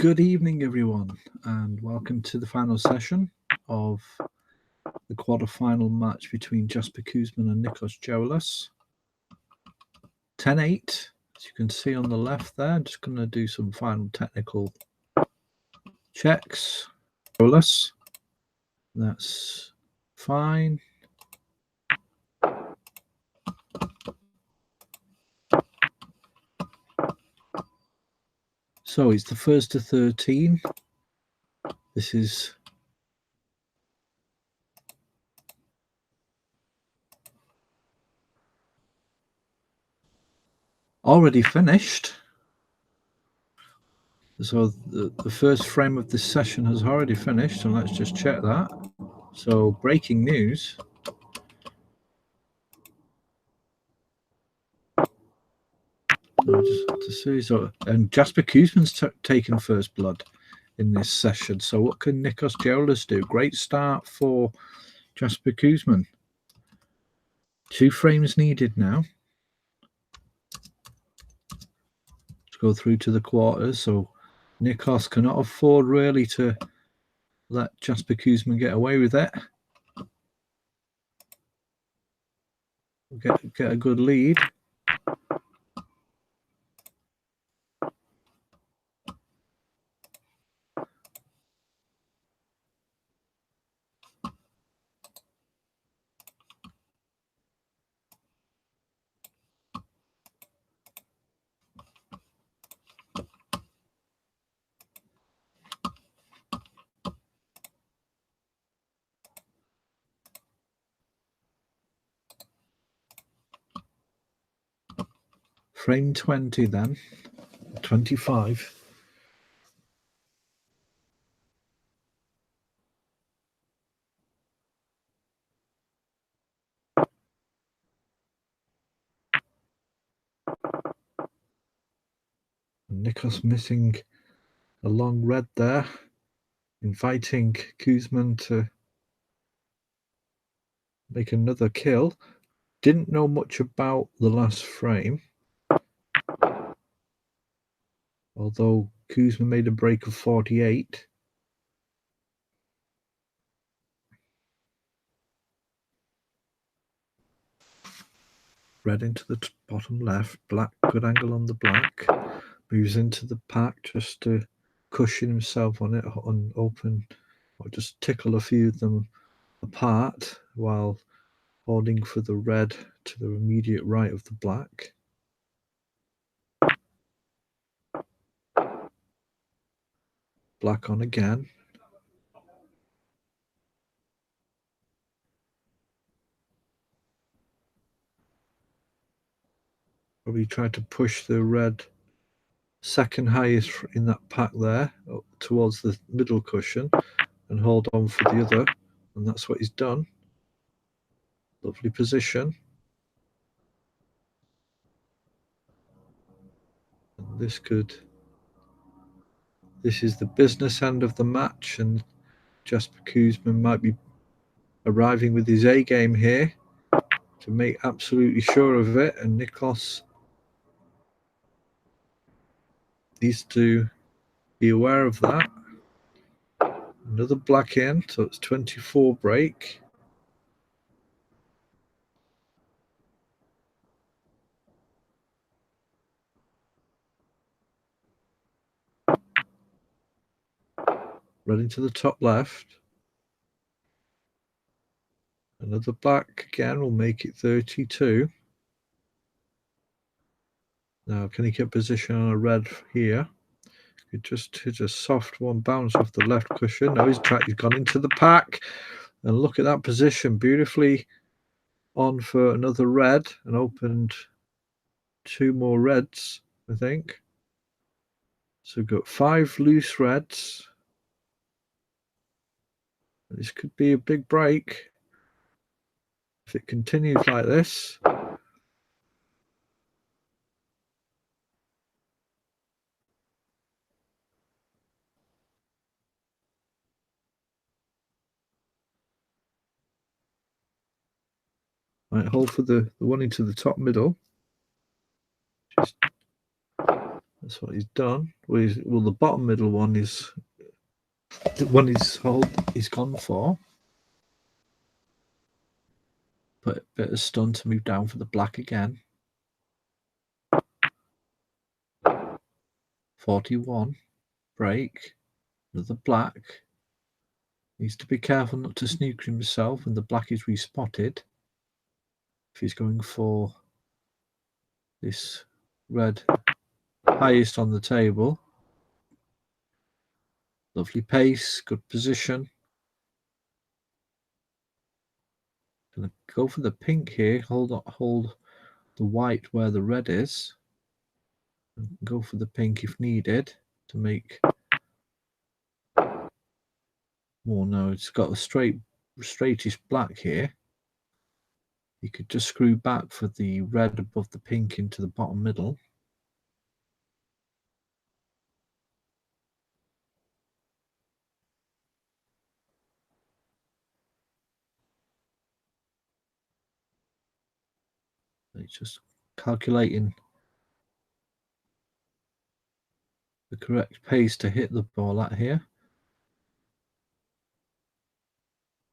Good evening, everyone, and welcome to the final session of the quarter-final match between Jasper Kuzman and Nikos Joulis. 10-8, as you can see on the left there. I'm just going to do some final technical checks. Joulis, that's fine. So it's the first to 13. This is already finished. So the first frame of this session has already finished, and let's just check that. So breaking news. Just to see, so and Jasper Kuzman's taken first blood in this session. So what can Nikos Joulis do? Great start for Jasper Kuzman. 2 frames needed now to go through to the quarters. So Nikos cannot afford really to let Jasper Kuzman get away with it. Get a good lead. Frame 20 then, 25. Nikos missing a long red there, inviting Kuzman to make another kill. Didn't know much about the last frame, although Kuzma made a break of 48. Red into the bottom left, black, good angle on the black, moves into the pack just to cushion himself on it and open, or just tickle a few of them apart while holding for the red to the immediate right of the black. Black on again. Probably tried to push the red second highest in that pack there towards the middle cushion and hold on for the other, and that's what he's done. Lovely position. And this is the business end of the match, and Jasper Kuzman might be arriving with his A game here to make absolutely sure of it, and Nikos needs to be aware of that. Another black in, so it's 24 break. Running to the top left. Another black again will make it 32. Now, can he get position on a red here? He just hit a soft one bounce off the left cushion. Now he's gone into the pack. And look at that position. Beautifully on for another red and opened 2 more reds, I think. So we've got 5 loose reds. This could be a big break if it continues like this. Might hold for the one into the top middle. That's what he's done. Well, the bottom middle one is the one he's gone for. Put a bit of stun to move down for the black again. 41. Break. Another black. Needs to be careful not to snooker himself when the black is respotted. If he's going for this red highest on the table. Lovely pace, good position. Gonna go for the pink here. Hold the white where the red is. And go for the pink if needed to make more. No, it's got a straightish black here. You could just screw back for the red above the pink into the bottom middle. It's just calculating the correct pace to hit the ball at here.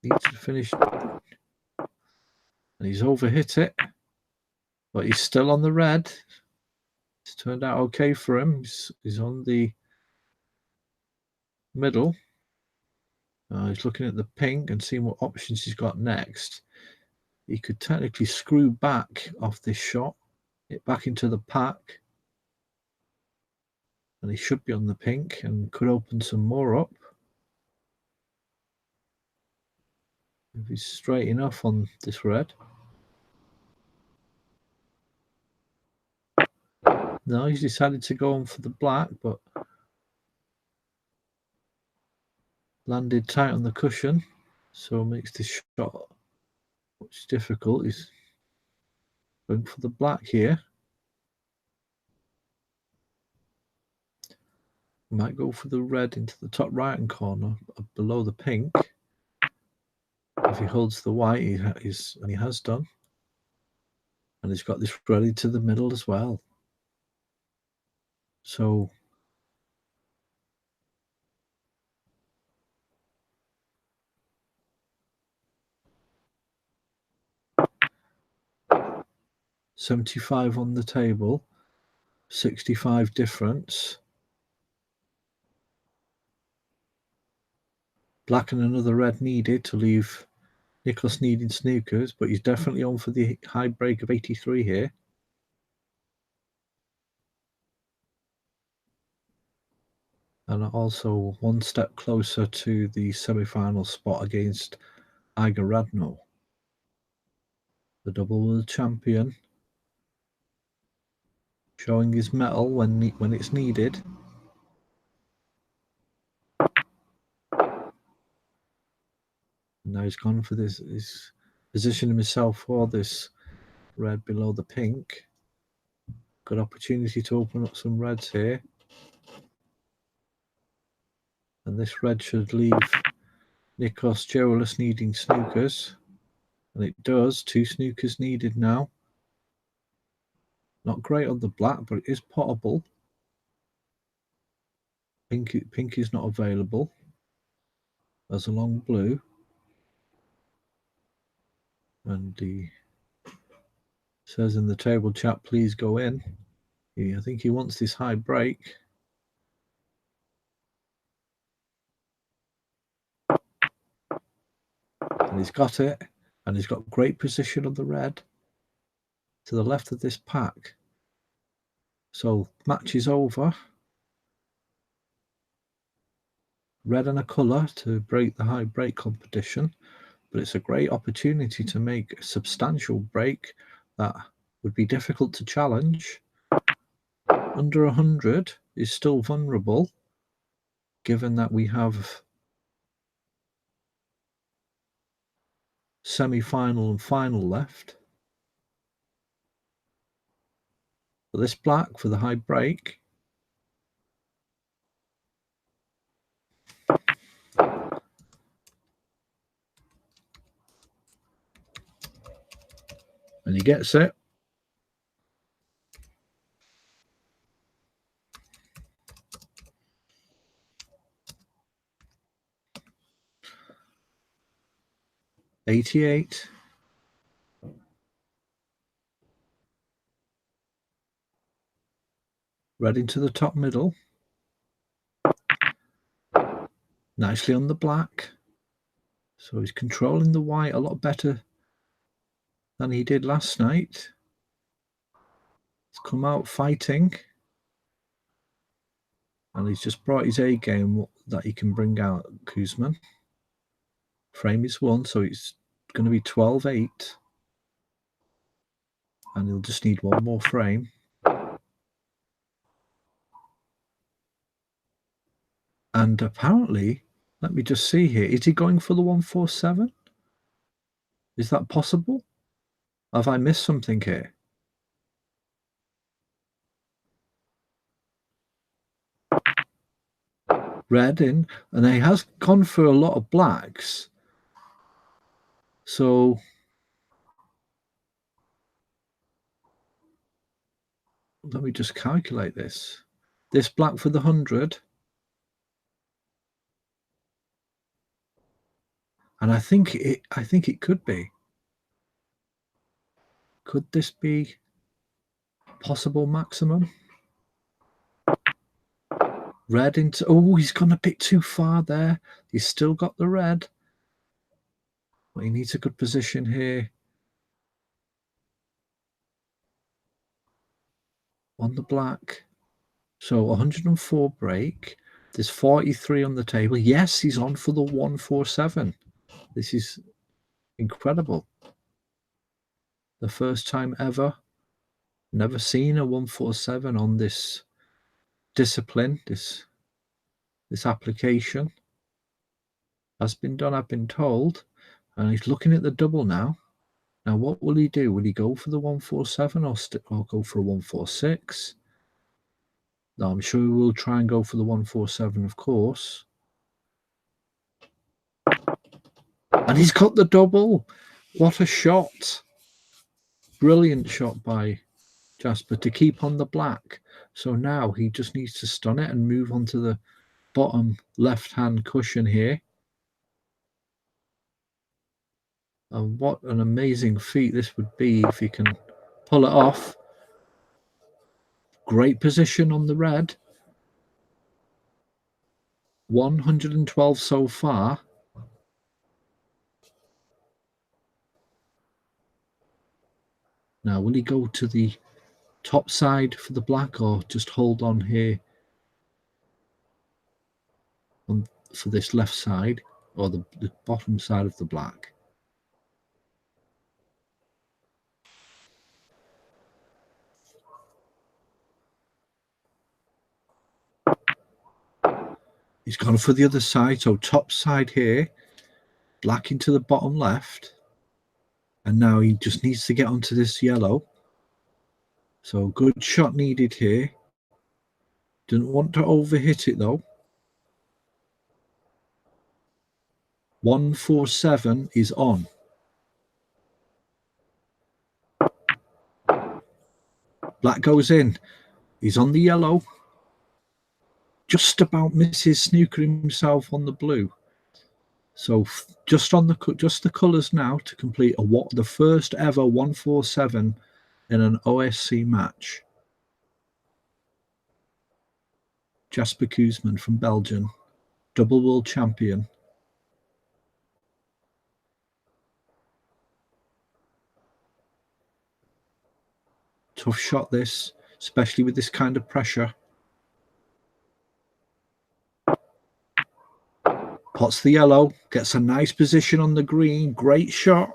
Needs to finish, and he's overhit it, but he's still on the red. It's turned out okay for him. He's on the middle. He's looking at the pink and seeing what options he's got next. He could technically screw back off this shot, get back into the pack, and he should be on the pink and could open some more up. If he's straight enough on this red. No, he's decided to go on for the black, but landed tight on the cushion, so makes this shot much difficult. He's going for the black here. Might go for the red into the top right hand corner below the pink. If he holds the white, he has done. And he's got this ready to the middle as well. So $75 on the table, 65 difference. Black and another red needed to leave Nicholas needing snookers, but he's definitely on for the high break of 83 here. And also one step closer to the semi-final spot against Iga Radno, the double world champion, showing his mettle when it's needed. And now he's gone for this. He's positioning himself for this red below the pink. Good opportunity to open up some reds here. And this red should leave Nikos Gerulus needing snookers. And it does. 2 snookers needed now. Not great on the black, but it is potable. Pink is not available. There's a long blue. And he says in the table chat, please go in. I think he wants this high break. And he's got it. And he's got great position on the red to the left of this pack. So match is over. Red and a colour to break the high break competition. But it's a great opportunity to make a substantial break that would be difficult to challenge. Under 100 is still vulnerable, given that we have semi-final and final left. But this black for the high break. And he gets it. 88. Red into the top middle. Nicely on the black. So he's controlling the white a lot better than he did last night. He's come out fighting. And he's just brought his A game that he can bring out, Kuzman. Frame is 1, so it's going to be 12-8. And he'll just need one more frame. And apparently, let me just see here, is he going for the 147? Is that possible? Have I missed something here? Red in, and he has gone for a lot of blacks. So let me just calculate this. This black for the 100. And I think it could be. Could this be possible maximum? Red into, oh, he's gone a bit too far there. He's still got the red. But he needs a good position here. On the black. So 104 break. There's 43 on the table. Yes, he's on for the 147. This is incredible. The first time ever. Never seen a 147 on this discipline, this application. Has been done, I've been told. And he's looking at the double now. Now, what will he do? Will he go for the 147 or go for a 146? No, I'm sure he will try and go for the 147, of course. And he's got the double. What a shot. Brilliant shot by Jasper to keep on the black. So now he just needs to stun it and move on to the bottom left-hand cushion here. And what an amazing feat this would be if he can pull it off. Great position on the red. 112 so far. Now, will he go to the top side for the black or just hold on here for this left side or the bottom side of the black? He's gone for the other side, so top side here, black into the bottom left. And now he just needs to get onto this yellow. So good shot needed here. Didn't want to overhit it though. 147 is on. Black goes in. He's on the yellow. Just about misses Snooker himself on the blue. So just the colours now to complete the first ever 147 in an OSC match. Jasper Kuzman from Belgium, double world champion. Tough shot this, especially with this kind of pressure. Pots the yellow, gets a nice position on the green. Great shot.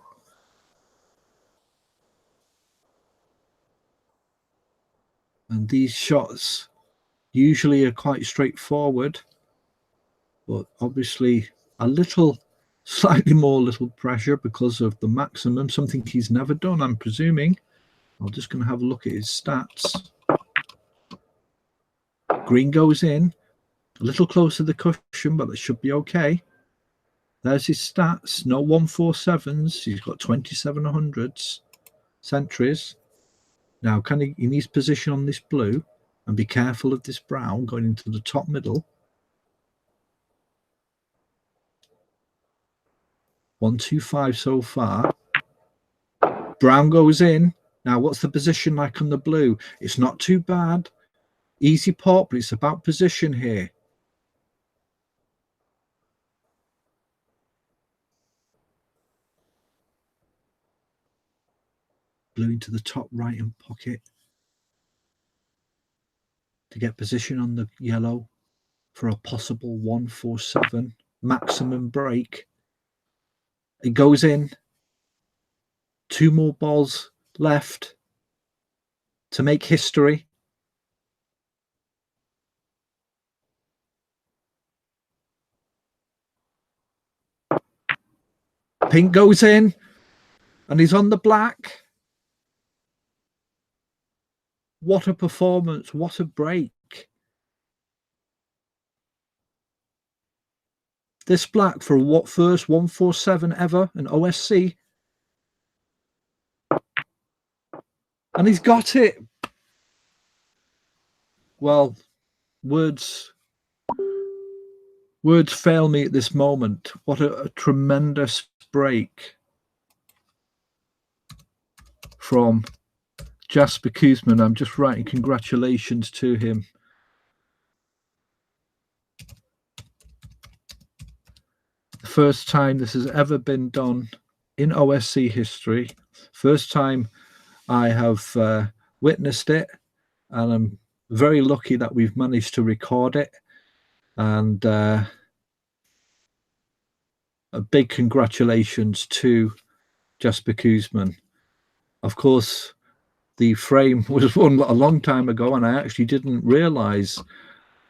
And these shots usually are quite straightforward, but obviously slightly more pressure because of the maximum, something he's never done, I'm presuming. I'm just going to have a look at his stats. Green goes in, a little closer to the cushion, but that should be okay. There's his stats. No 147s. He's got 2700s. Centuries. Now, he needs position on this blue and be careful of this brown going into the top middle. 125 so far. Brown goes in. Now, what's the position like on the blue? It's not too bad. Easy pot, but it's about position here. Blue into the top right-hand pocket to get position on the yellow for a possible 147 maximum break. It goes in. 2 more balls left to make history. Pink goes in, and he's on the black. What a performance. What a break. This black for what first 147 ever in OSC. And he's got it. Well, words fail me at this moment. What a tremendous break from Jasper Kuzman. I'm just writing congratulations to him. The first time this has ever been done in OSC history. First time I have witnessed it, and I'm very lucky that we've managed to record it. And a big congratulations to Jasper Kuzman. Of course, the frame was won a long time ago, and I actually didn't realize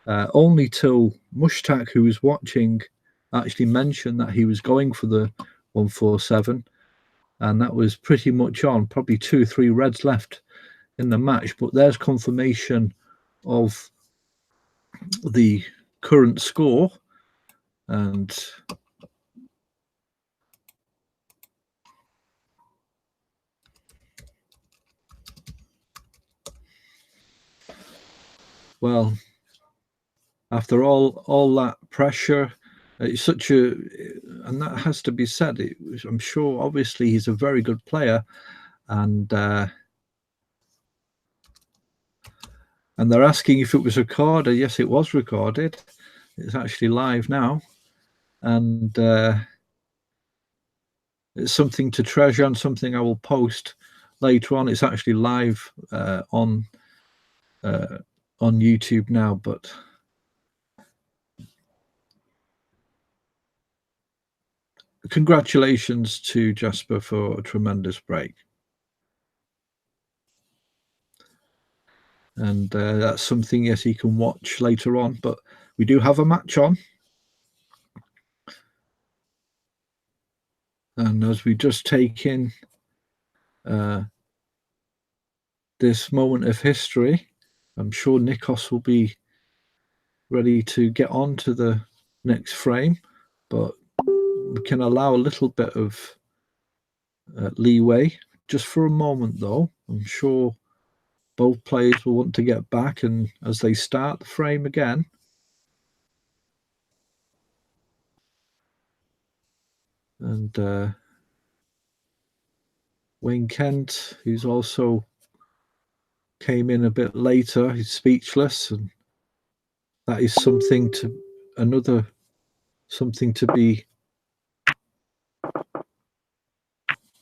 only till Mushtaq, who was watching, actually mentioned that he was going for the 147, and that was pretty much on. Probably 2 or 3 reds left in the match, but there's confirmation of the current score. And well, after all that pressure, it's such a, and that has to be said. I'm sure, obviously, he's a very good player, and they're asking if it was recorded. Yes, it was recorded. It's actually live now, and it's something to treasure and something I will post later on. It's actually live on YouTube now, but congratulations to Jasper for a tremendous break. And that's something, yes, he can watch later on, but we do have a match on. And as we just take in this moment of history, I'm sure Nikos will be ready to get on to the next frame, but we can allow a little bit of leeway just for a moment, though. I'm sure both players will want to get back, and as they start the frame again, and Wayne Kent, who's also came in a bit later, he's speechless, and that is something to be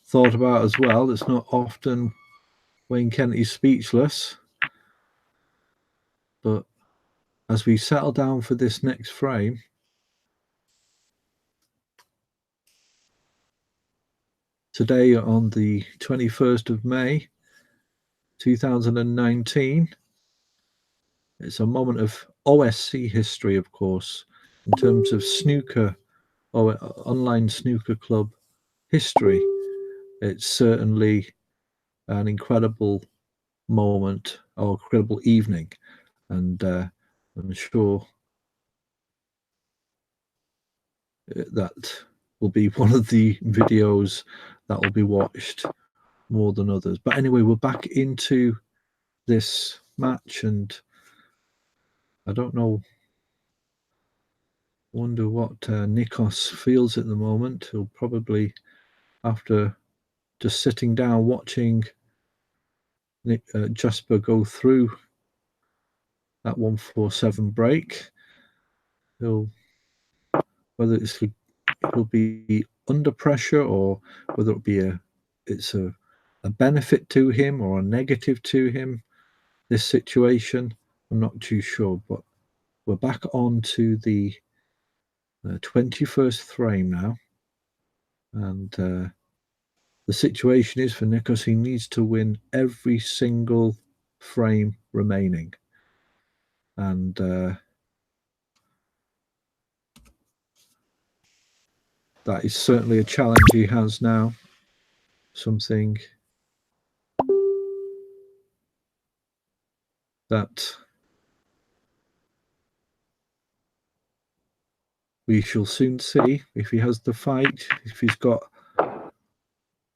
thought about as well. It's not often Wayne Kent is speechless, but as we settle down for this next frame, today on the 21st of May 2019, it's a moment of OSC history, of course, in terms of snooker or online snooker club history. It's certainly an incredible moment or incredible evening, and I'm sure that will be one of the videos that will be watched more than others. But anyway, we're back into this match, and I don't know Wonder what Nikos feels at the moment. He'll probably, after just sitting down watching Jasper go through that 147 break, whether he'll be under pressure or whether it's a benefit to him or a negative to him, this situation, I'm not too sure. But we're back on to the 21st frame now, and the situation is for Nikos, he needs to win every single frame remaining, and that is certainly a challenge he has now, something that we shall soon see if he has the fight, if he's got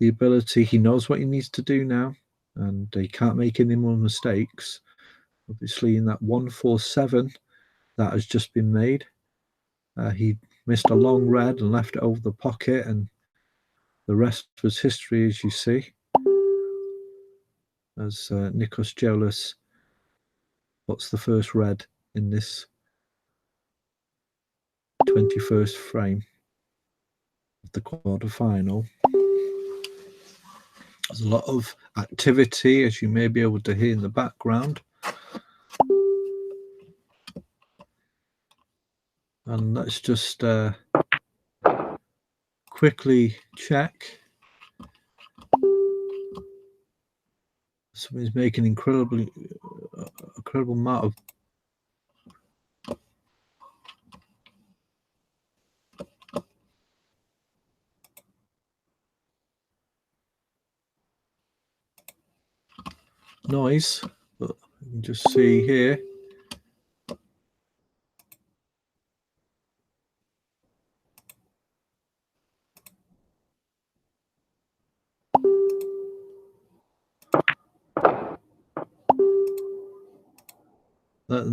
the ability. He knows what he needs to do now, and he can't make any more mistakes. Obviously, in that 147 that has just been made, he missed a long red and left it over the pocket, and the rest was history, as you see, as Nikos Geolis puts the first red in this 21st frame of the quarter-final. There's a lot of activity, as you may be able to hear in the background. And let's just quickly check. Somebody's making incredible amount of noise, but you can just see here.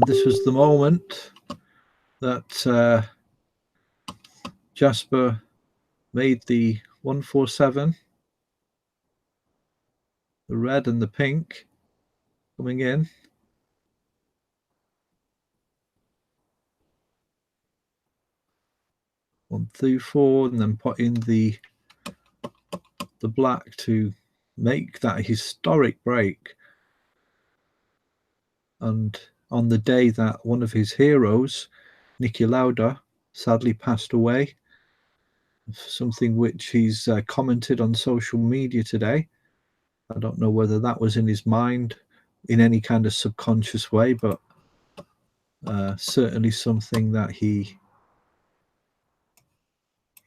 This was the moment that Jasper made the 147, the red and the pink coming in. One through four, and then put in the black to make that historic break. And on the day that one of his heroes, Niki Lauda, sadly passed away, something which he's commented on social media today. I don't know whether that was in his mind in any kind of subconscious way, but certainly something that he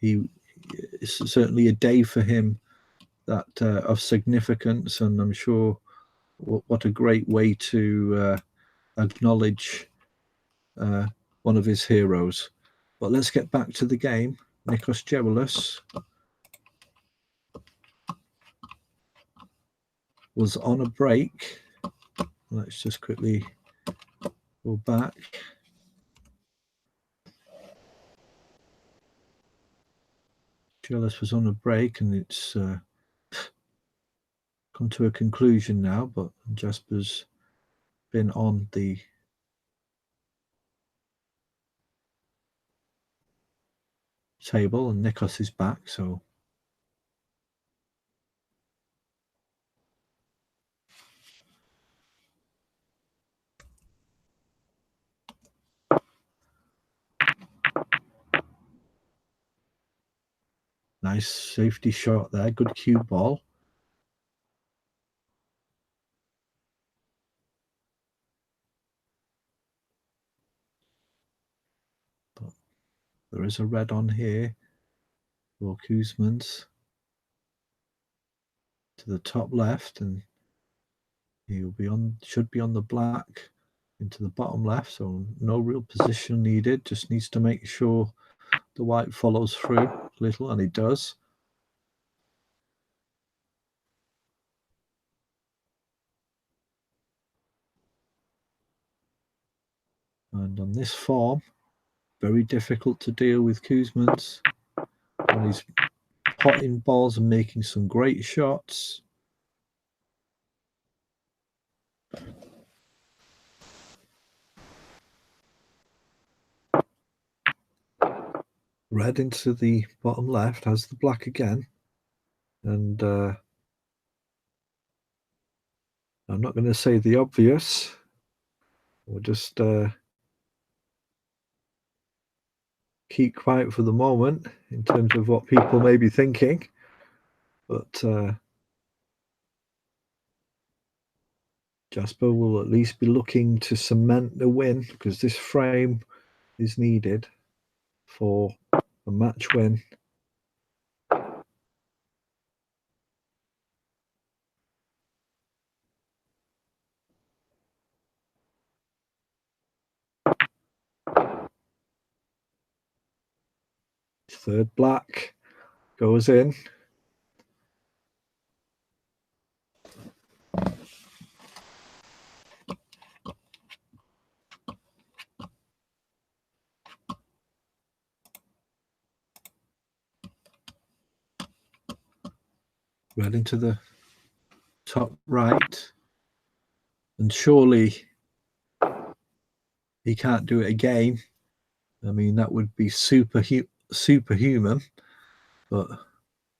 it's certainly a day for him that of significance, and I'm sure what a great way to acknowledge one of his heroes. But let's get back to the game. Nikos Gerolis was on a break. Let's just quickly go back. Gerolis was on a break, and it's come to a conclusion now, but Jasper's been on the table and Nikos is back, so nice safety shot there, good cue ball. But there is a red on here for Kuzmans to the top left, and he'll be on, should be on the black into the bottom left, so no real position needed, just needs to make sure the white follows through a little, and it does. And on this form, Very difficult to deal with Kuzmans when he's potting balls and making some great shots. Red into the bottom left, has the black again. And I'm not going to say the obvious. We'll just keep quiet for the moment in terms of what people may be thinking. But Jasper will at least be looking to cement the win, because this frame is needed for a match win. Third black goes in. Red into the top right. And surely he can't do it again. I mean, that would be superhuman. But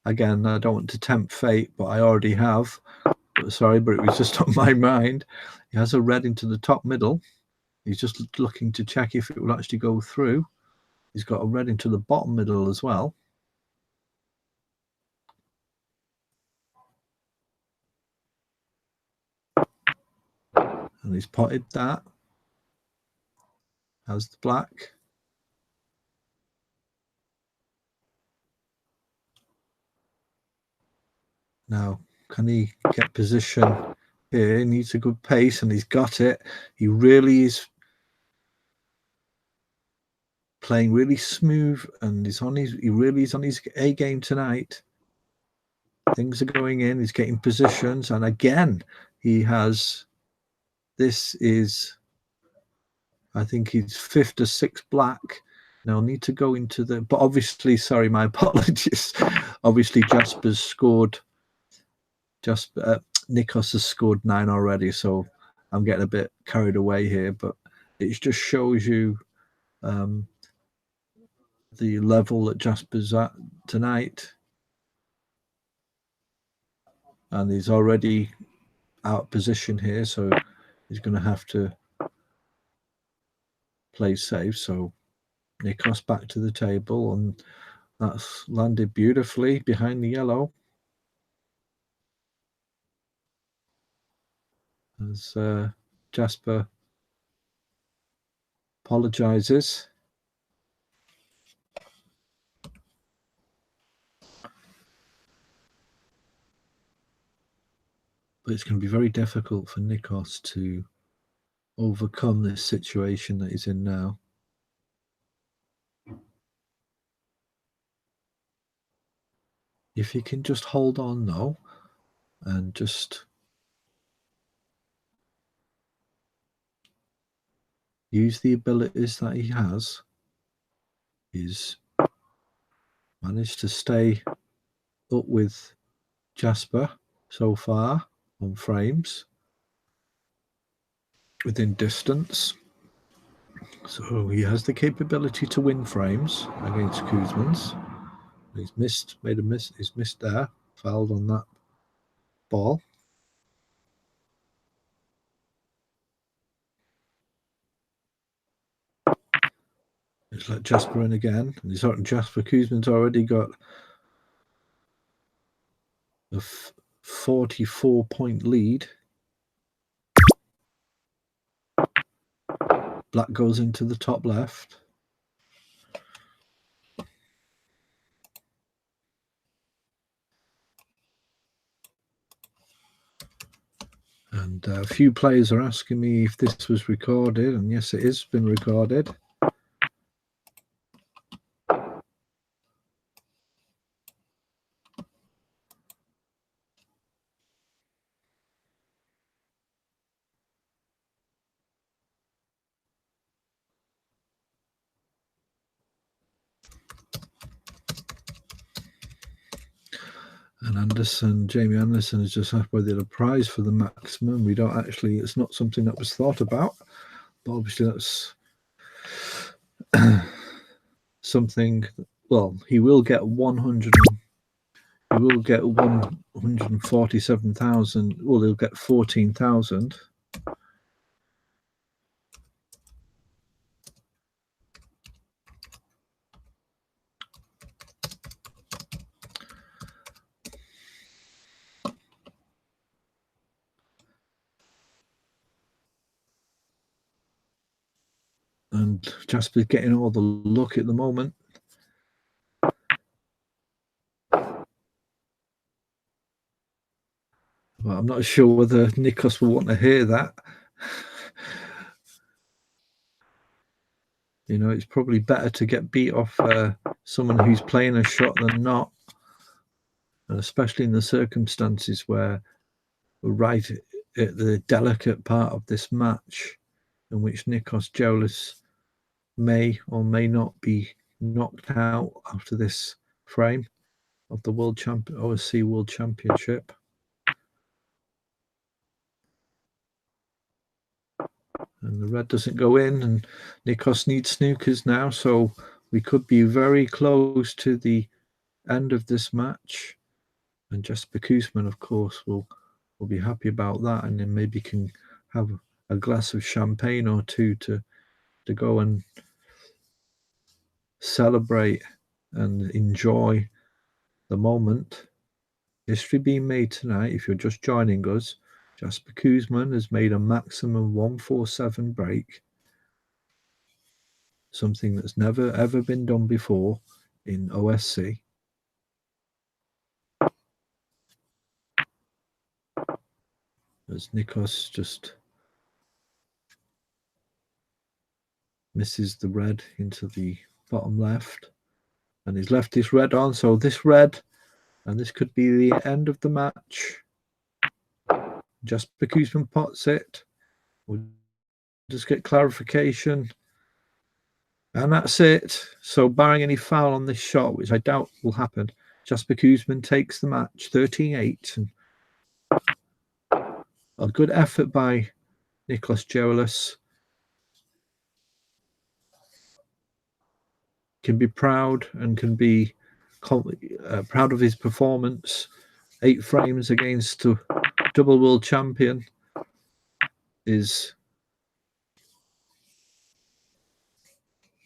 again, I don't want to tempt fate, but I already have. Sorry, but it was just on my mind. He has a red into the top middle. He's just looking to check if it will actually go through. He's got a red into the bottom middle as well. And he's potted that. Has the black. Now, can he get position here? He needs a good pace, and he's got it. He really is playing really smooth, and he really is on his A game tonight. Things are going in. He's getting positions, and again, he has. This is, I think, he's fifth or sixth black. Now, need to go into the. But obviously, sorry, my apologies. Obviously, Jasper's scored. Nikos has scored 9 already, so I'm getting a bit carried away here. But it just shows you the level that Jasper's at tonight. And he's already out of position here, so he's going to have to play safe. So Nikos back to the table, and that's landed beautifully behind the yellow. As Jasper apologizes. But it's going to be very difficult for Nikos to overcome this situation that he's in now. If he can just hold on, though, and just use the abilities that he has, he's managed to stay up with Jasper so far on frames within distance. So he has the capability to win frames against Kuzmans. He's missed there, fouled on that ball. It's let Jasper in again. And he's Jasper Kuzman's already got a 44-point lead. Black goes into the top left. And a few players are asking me if this was recorded, and yes, it has been recorded. And Jamie Anderson has just asked whether the prize for the maximum. We don't actually, it's not something that was thought about, but obviously that's something. Well, he will get 147,000. Well, he'll get 14,000. And Jasper's getting all the luck at the moment. Well, I'm not sure whether Nikos will want to hear that. You know, it's probably better to get beat off someone who's playing a shot than not, and especially in the circumstances where we're right at the delicate part of this match, in which Nikos Georlis may or may not be knocked out after this frame of the OSC World Championship. And the red doesn't go in, and Nikos needs snookers now, so we could be very close to the end of this match. And Jesper Koosman, of course, will be happy about that, and then maybe can have a glass of champagne or two to go and celebrate and enjoy the moment. History being made tonight. If you're just joining us, Jesper Koosman has made a maximum 147 break, something that's never ever been done before in OSC. As Nikos just misses the red into the bottom left, and he's left this red on, so this red, and this could be the end of the match. Jasper Koosman pots it. We'll just get clarification. And that's it. So barring any foul on this shot, which I doubt will happen, Jasper Koosman takes the match 13-8. And a good effort by Nikos Georlis. Can be proud and can be proud of his performance. 8 frames against a double world champion is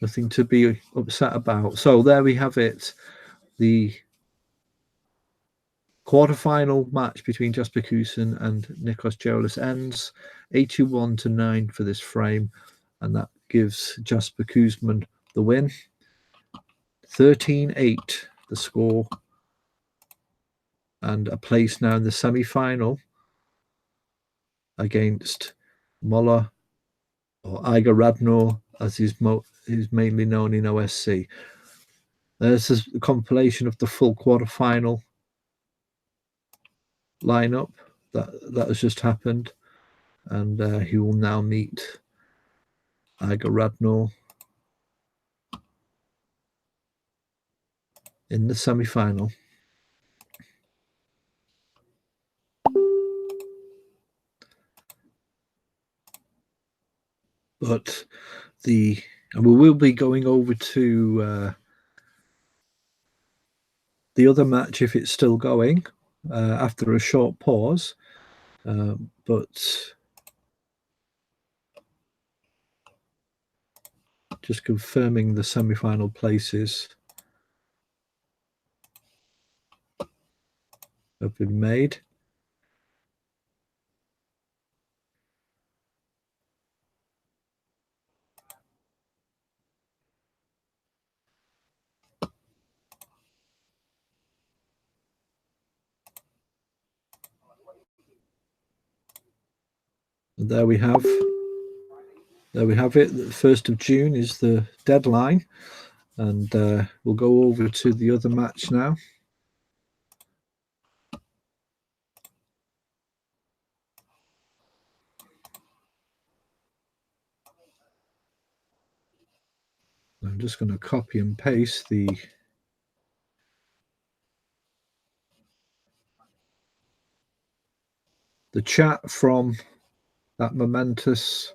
nothing to be upset about. So there we have it. The quarterfinal match between Jasper Koosman and Nikos Georlis ends 81-9 for this frame, and that gives Jasper Koosman the win. 13-8 the score, and a place now in the semi-final against Molla, or Iga Radnor, as he's mainly known in OSC. There's a compilation of the full quarterfinal lineup that has just happened, and he will now meet Iga Radnor in the semi-final. But we will be going over to the other match if it's still going after a short pause. But just confirming the semi-final places have been made. And there we have it. The 1st of June is the deadline, and we'll go over to the other match now. I'm just going to copy and paste the the chat from that momentous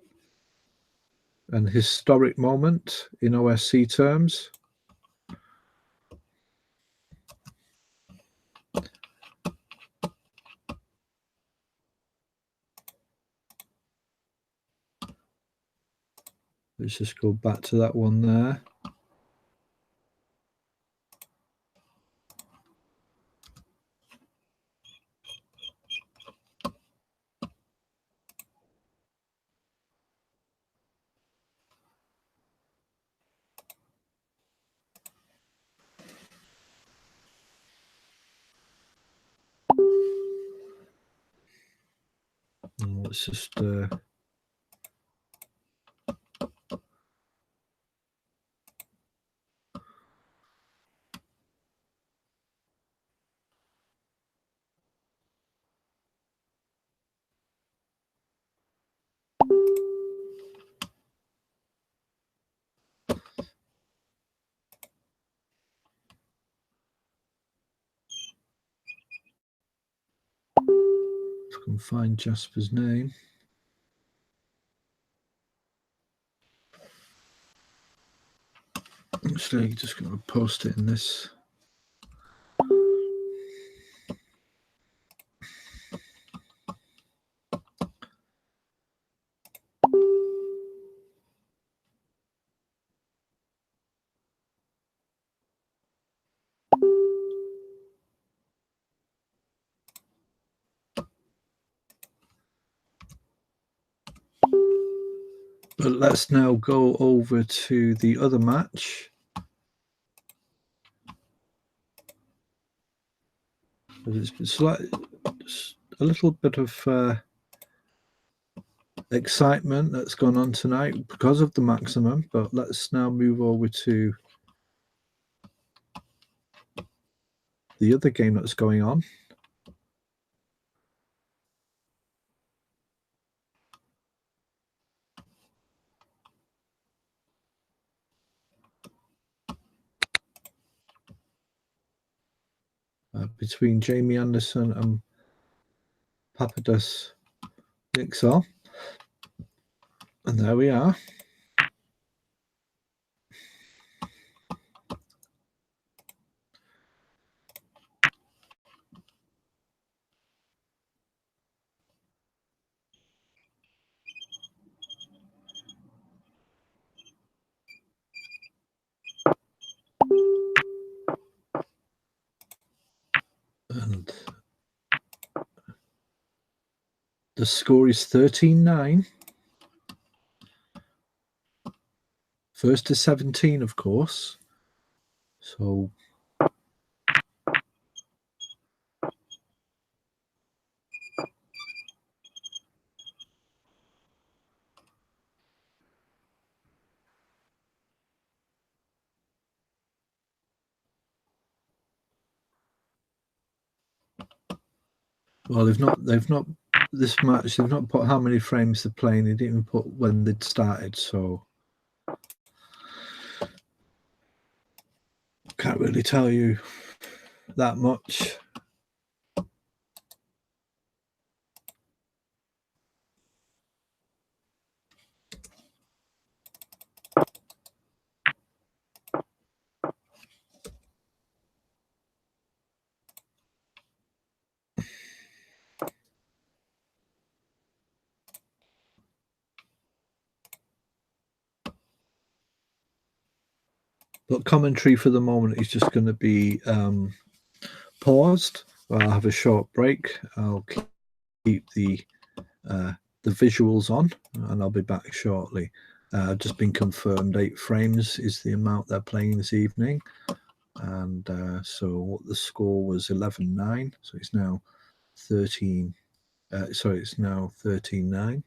and historic moment in OSC terms. Let's just go back to that one there. And let's just if I can find Jasper's name. Actually, just going to post it in this. But let's now go over to the other match. It's like a little bit of excitement that's gone on tonight because of the maximum. But let's now move over to the other game that's going on. Between Jamie Anderson and Papadus Nixon. And there we are. And the score is 13-9. First to 17, of course. So well, they've not this match, they've not put how many frames they're playing. They didn't even put when they'd started, so can't really tell you that much. But commentary for the moment is just going to be paused. I'll have a short break. I'll keep the visuals on, and I'll be back shortly. Just been confirmed 8 frames is the amount they're playing this evening, and so the score was 11-9. So it's now 13. Sorry, it's now 13-9.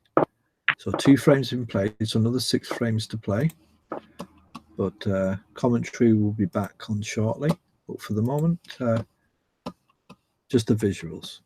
So 2 frames in play. It's another 6 frames to play. But commentary will be back on shortly. But for the moment, just the visuals.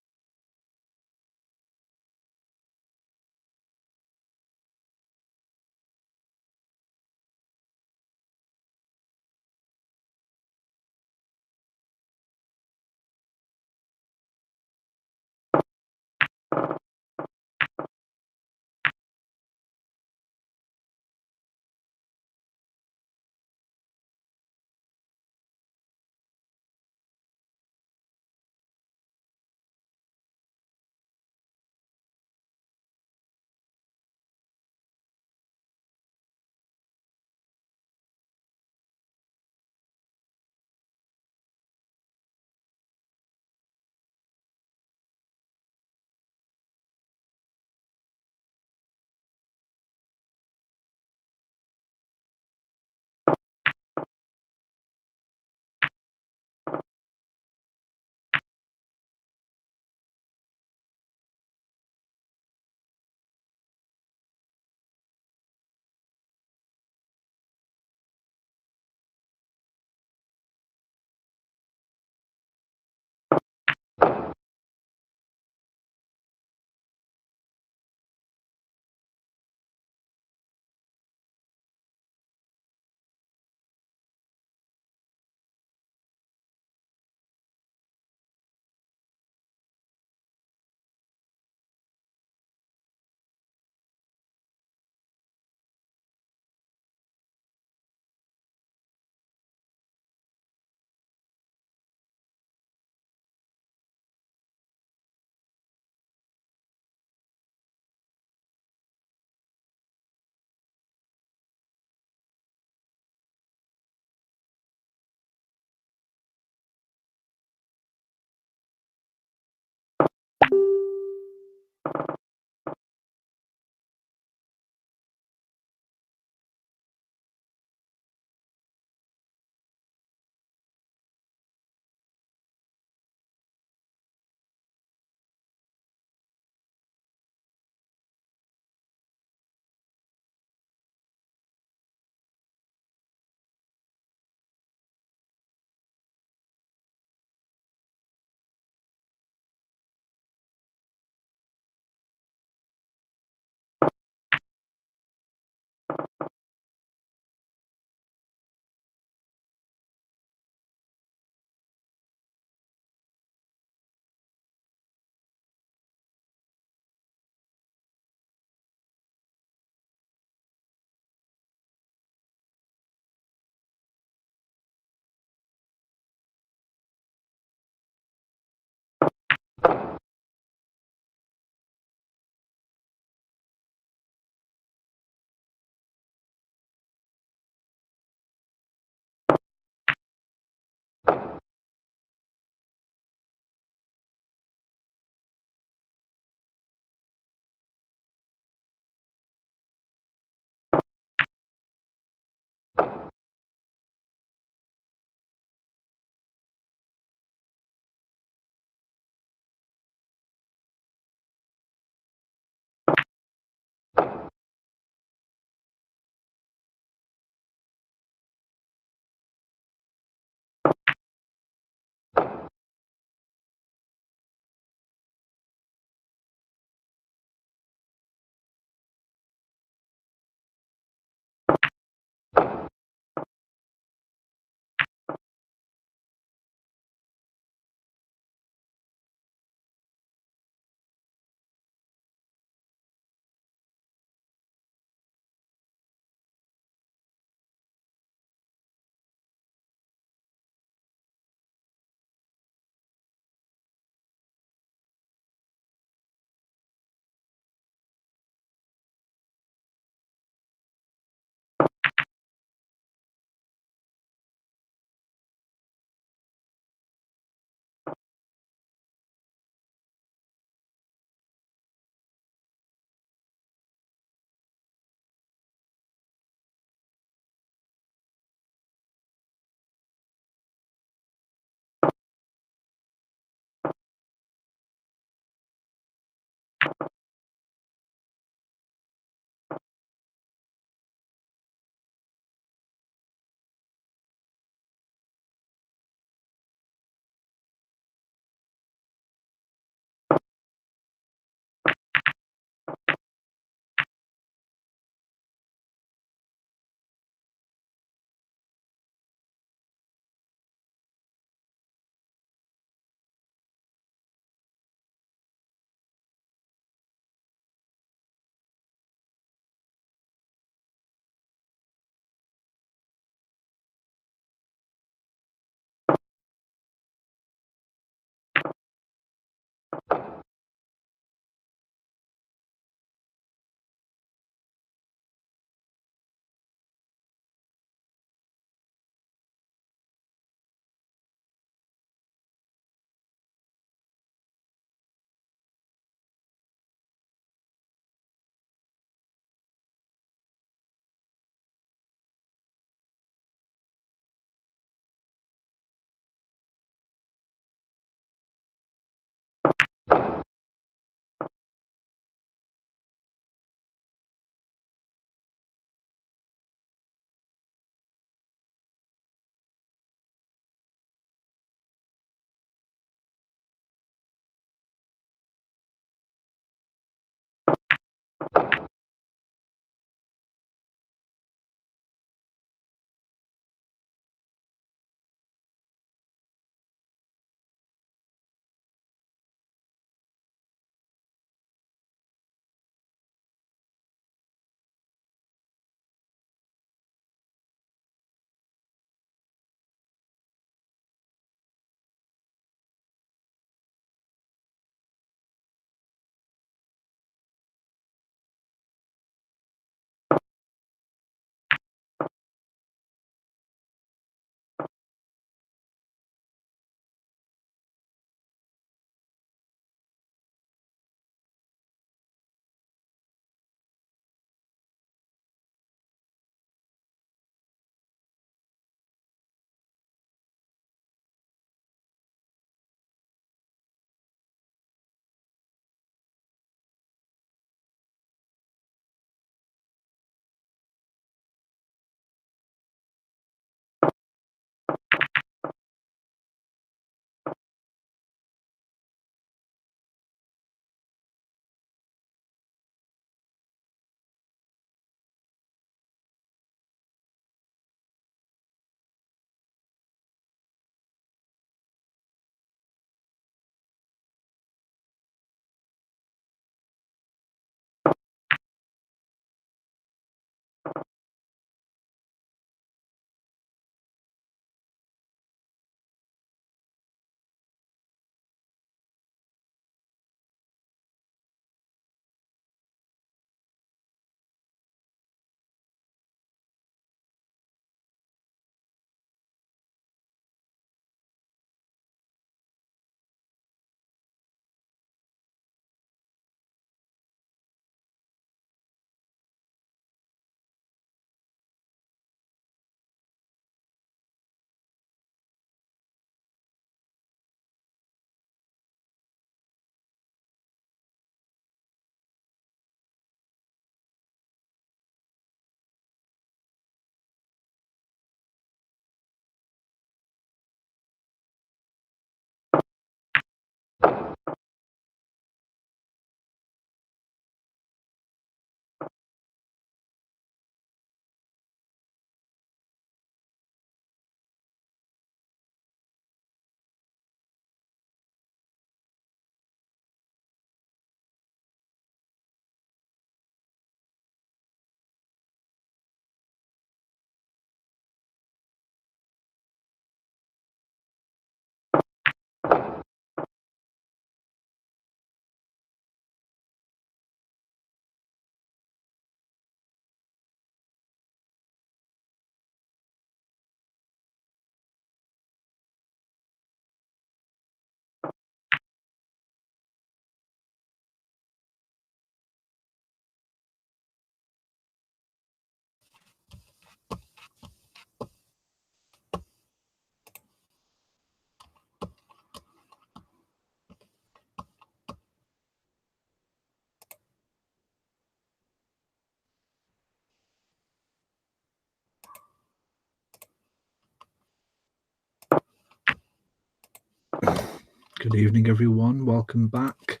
Good evening, everyone. Welcome back.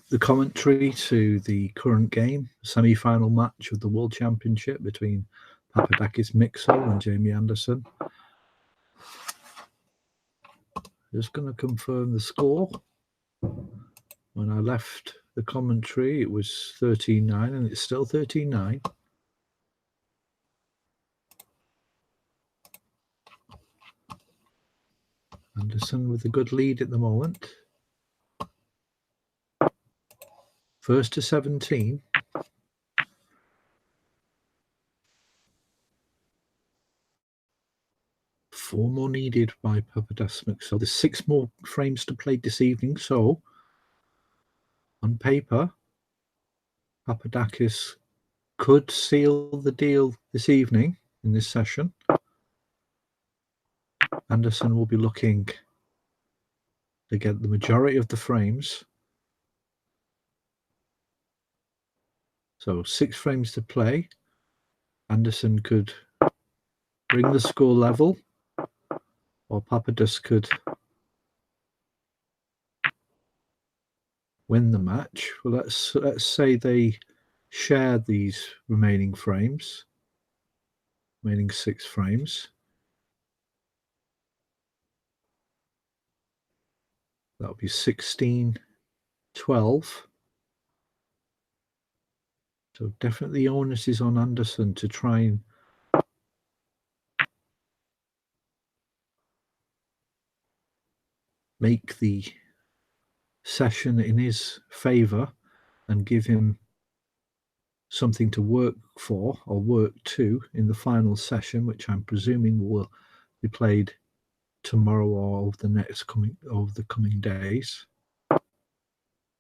The commentary to the current game, semi-final match of the World Championship between Papadakis Mixol and Jamie Anderson. Just going to confirm the score. When I left the commentary, it was 13-9, and it's still 13-9. Anderson with a good lead at the moment. First to 17. Four more needed by Papadakis. So there's 6 more frames to play this evening. So on paper, Papadakis could seal the deal this evening in this session. Anderson will be looking to get the majority of the frames. So 6 frames to play. Anderson could bring the score level, or Papadakis could win the match. Well, let's say they share these remaining frames, remaining 6 frames. That would be 16-12. So definitely the onus is on Anderson to try and make the session in his favour and give him something to work for or work to in the final session, which I'm presuming will be played tomorrow or over the coming days.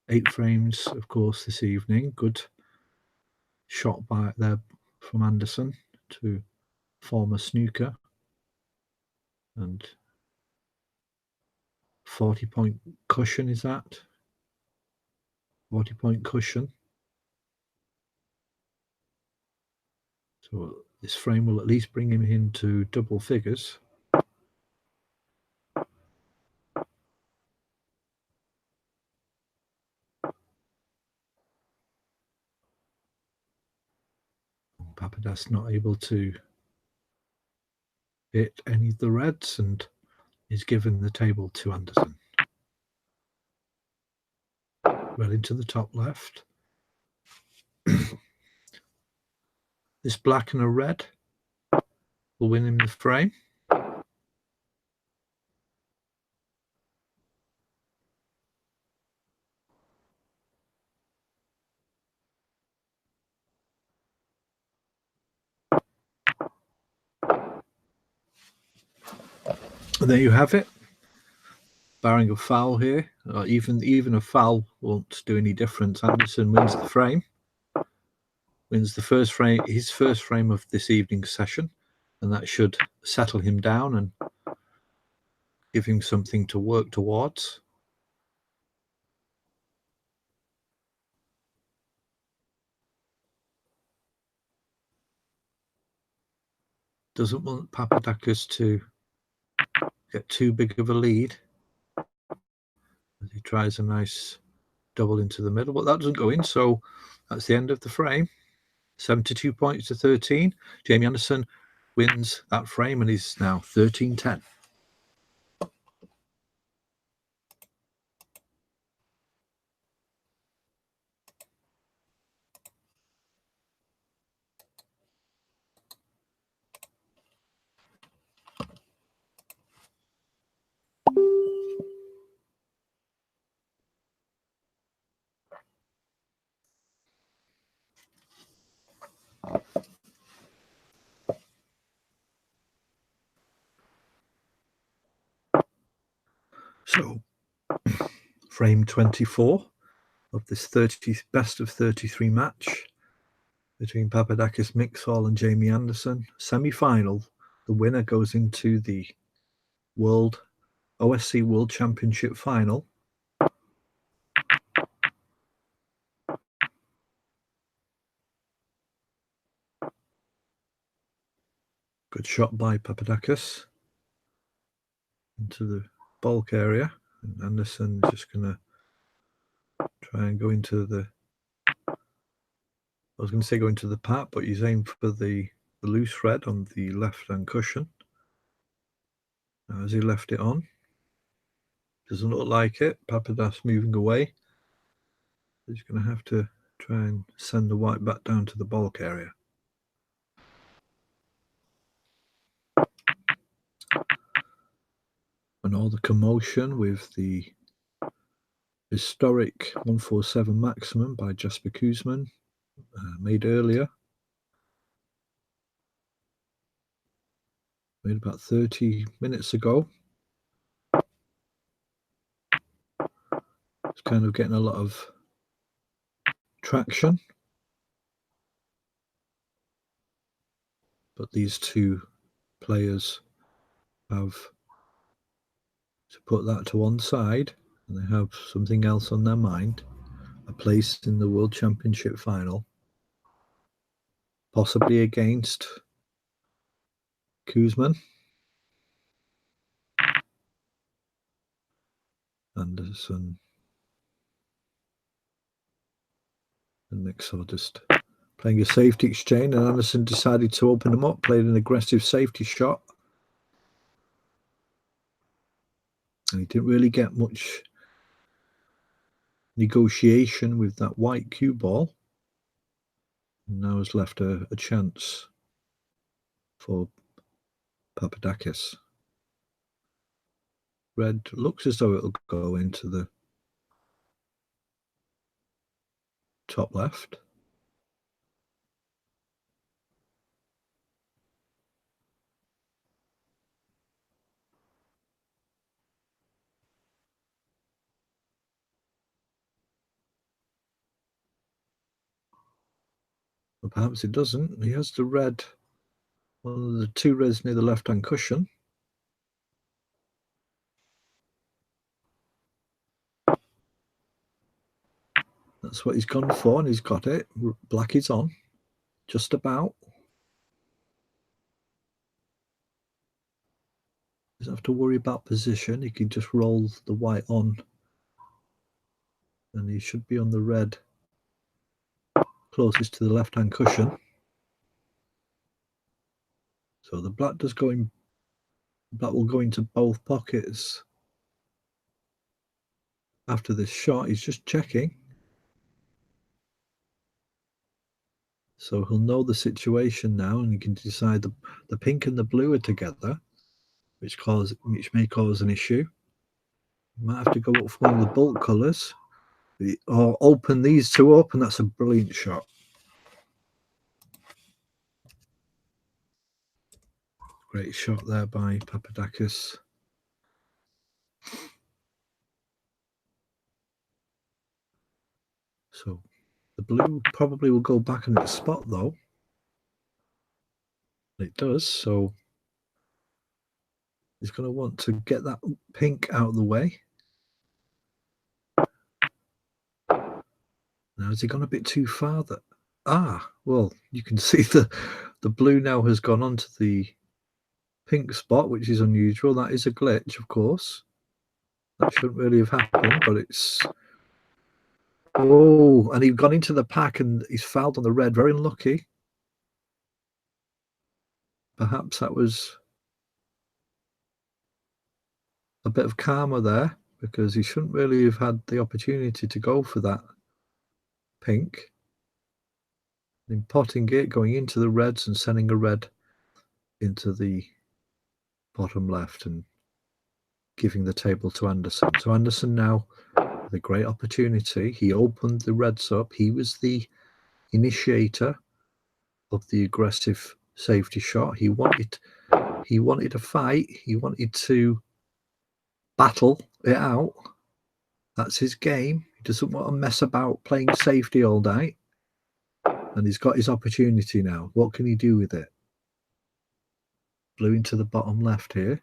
8 frames, of course, this evening. Good shot by there from Anderson to form a snooker, and 40-point cushion is that. 40-point cushion. So this frame will at least bring him into double figures. Papadakis not able to hit any of the reds and is given the table to Anderson. Well into the top left. This black and a red will win him the frame. And there you have it. Barring a foul here, even a foul won't do any difference. Anderson wins the frame, wins the first frame, his first frame of this evening's session, and that should settle him down and give him something to work towards. Doesn't want Papadakis to get too big of a lead as he tries a nice double into the middle, but that doesn't go in, so that's the end of the frame. 72 points to 13. Jamie Anderson wins that frame and is now 13-10. So, frame 24 of this best of 33 match between Papadakis Mixol and Jamie Anderson. Semi-final. The winner goes into the OSC World Championship final. Good shot by Papadakis into the bulk area. And Anderson's just going to try and go into the... I was going to say go into the pat, but he's aimed for the loose red on the left-hand cushion. Now, has he left it on? Doesn't look like it. Papadas moving away. He's going to have to try and send the white back down to the bulk area. And all the commotion with the historic 147 maximum by Jasper Koosman, made earlier. Made about 30 minutes ago. It's kind of getting a lot of traction. But these two players have to put that to one side, and they have something else on their mind, a place in the World Championship final, possibly against Koosman. Anderson and Mixer just playing a safety exchange, and Anderson decided to open them up, played an aggressive safety shot. And he didn't really get much negotiation with that white cue ball. And now has left a chance for Papadakis. Red looks as though it'll go into the top left. Or perhaps it doesn't. He has the red, one of the two reds near the left-hand cushion. That's what he's gone for, and he's got it. Black is on, just about. Doesn't have to worry about position. He can just roll the white on, and he should be on the red closest to the left-hand cushion. So the black does go in. Black will go into both pockets after this shot. He's just checking. So he'll know the situation now, and he can decide the pink and the blue are together, which may cause an issue. You might have to go up for one of the bulk colours, or open these two up, and that's a brilliant shot. Great shot there by Papadakis. So the blue probably will go back in its spot, though. It does, so he's going to want to get that pink out of the way. Now, has he gone a bit too far? Well, you can see the blue now has gone onto the pink spot, which is unusual. That is a glitch, of course. That shouldn't really have happened, but it's... Oh, and he's gone into the pack and he's fouled on the red. Very unlucky. Perhaps that was a bit of karma there, because he shouldn't really have had the opportunity to go for that pink. In potting it, going into the reds and sending a red into the bottom left and giving the table to Anderson. So Anderson now with a great opportunity. He opened the reds up. He was the initiator of the aggressive safety shot. He wanted a fight. He wanted to battle it out. That's his game. He doesn't want to mess about playing safety all night. And he's got his opportunity now. What can he do with it? Blue into the bottom left here.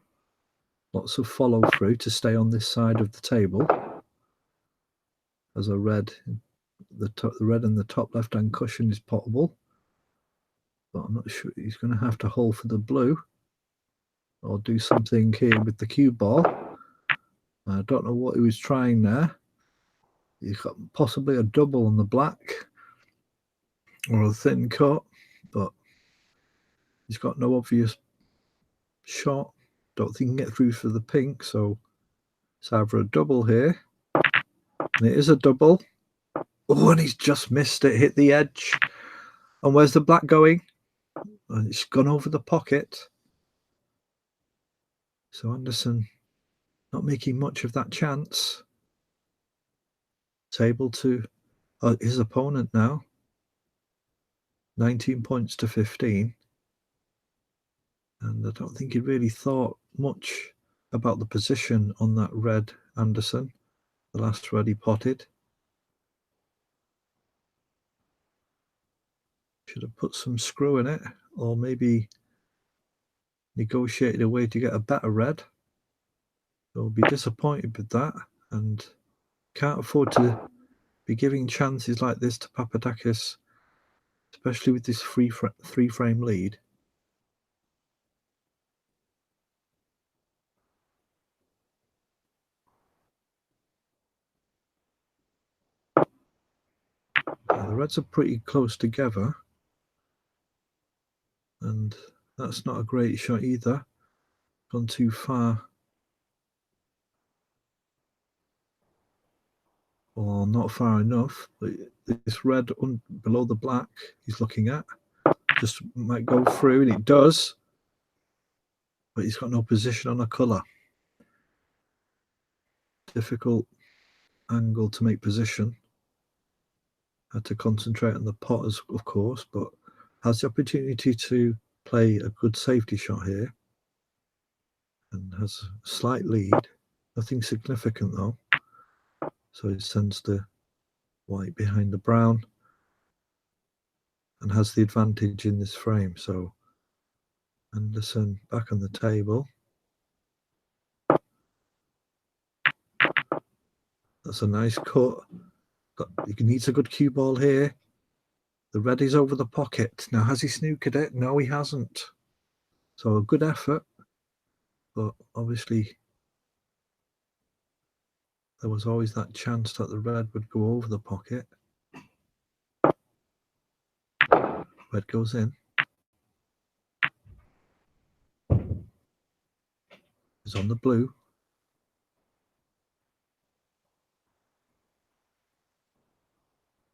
Lots of follow through to stay on this side of the table. As a red, the red in the top left hand cushion is potable. But I'm not sure. He's going to have to hold for the blue or do something here with the cue ball. I don't know what he was trying there. He's got possibly a double on the black or a thin cut, but he's got no obvious shot. Don't think he can get through for the pink, so it's either a double here, and it is a double. Oh, and he's just missed it, hit the edge. And where's the black going? And it's gone over the pocket. So Anderson not making much of that chance. It's able to his opponent now. 19 points to 15. And I don't think he really thought much about the position on that red Anderson, the last red he potted. Should have put some screw in it, or maybe negotiated a way to get a better red. They'll be disappointed with that, and can't afford to be giving chances like this to Papadakis, especially with this three-frame lead. The reds are pretty close together, and that's not a great shot either. Gone too far. Or not far enough. But this red below the black he's looking at just might go through, and it does. But he's got no position on a colour. Difficult angle to make position. Had to concentrate on the pot, of course, but has the opportunity to play a good safety shot here. And has a slight lead. Nothing significant though. So it sends the white behind the brown and has the advantage in this frame. So Anderson back on the table. That's a nice cut. He needs a good cue ball here. The red is over the pocket. Now, has he snookered it? No, he hasn't. So a good effort. But obviously, there was always that chance that the red would go over the pocket. Red goes in. Is on the blue.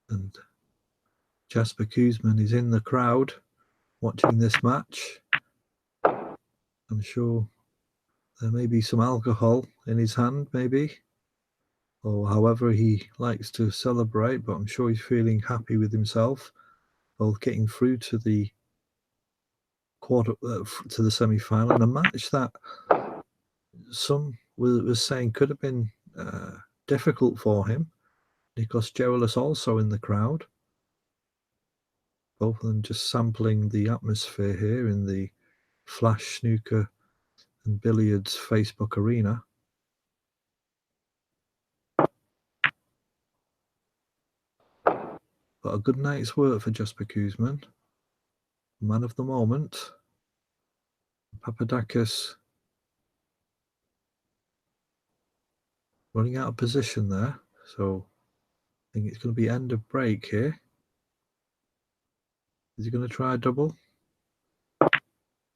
And Jasper Kuzman is in the crowd watching this match. I'm sure there may be some alcohol in his hand, maybe, or however he likes to celebrate, but I'm sure he's feeling happy with himself, both getting through to the to the semi-final, and a match that some was saying could have been difficult for him. Nikos Gerolis also in the crowd. Both of them just sampling the atmosphere here in the Flash Snooker and Billiards Facebook arena. But a good night's work for Jasper Kuzman. Man of the moment. Papadakis running out of position there. So I think it's going to be end of break here. Is he going to try a double?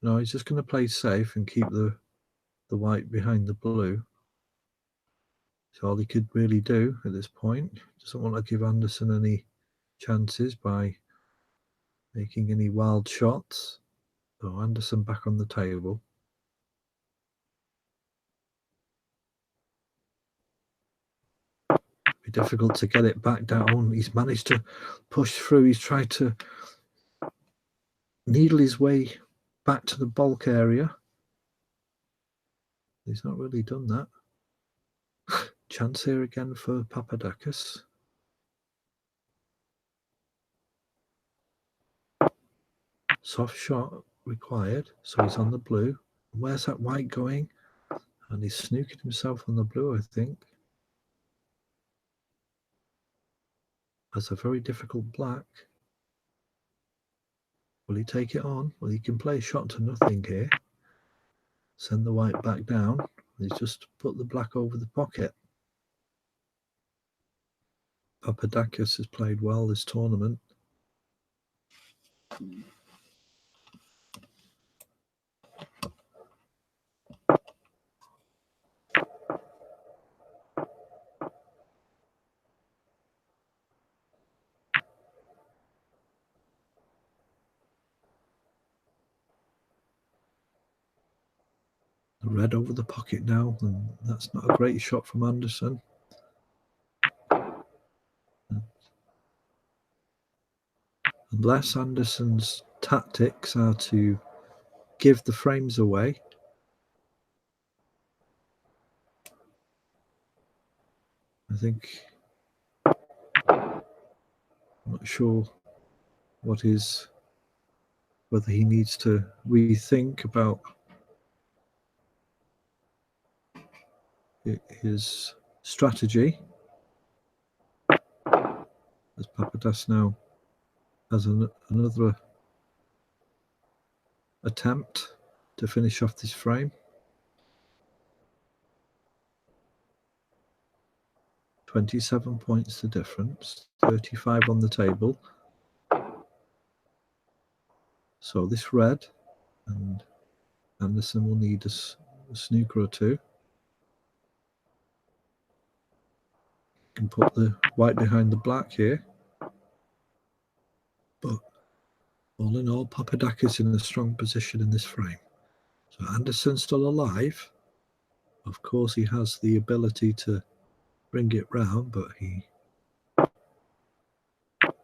No, he's just going to play safe and keep the white behind the blue. That's all he could really do at this point. Doesn't want to give Anderson any chances by making any wild shots. So Anderson back on the table. Be difficult to get it back down. He's managed to push through. He's tried to needle his way back to the bulk area. He's not really done that. Chance here again for Papadakis. Soft shot required, so he's on the blue. Where's that white going? And he's snookered himself on the blue, I think. That's a very difficult black. Will he take it on? Well, he can play shot to nothing here. Send the white back down. He's just put the black over the pocket. Papadakis has played well this tournament. The red over the pocket now, and that's not a great shot from Anderson. Unless Anderson's tactics are to give the frames away, I think, I'm not sure whether he needs to rethink about his strategy, as Papadas now has another attempt to finish off this frame. 27 points the difference, 35 on the table. So this red, and Anderson will need a snooker or two. Can put the white behind the black here. But all in all, Papadakis in a strong position in this frame. So Anderson's still alive. Of course, he has the ability to bring it round, but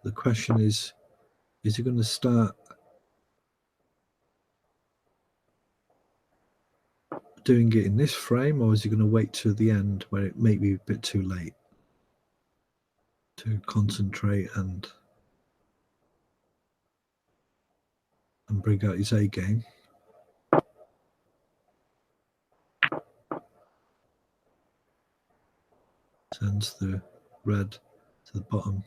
the question is he going to start doing it in this frame, or is he going to wait to the end where it may be a bit too late to concentrate and bring out his A game? Sends the red to the bottom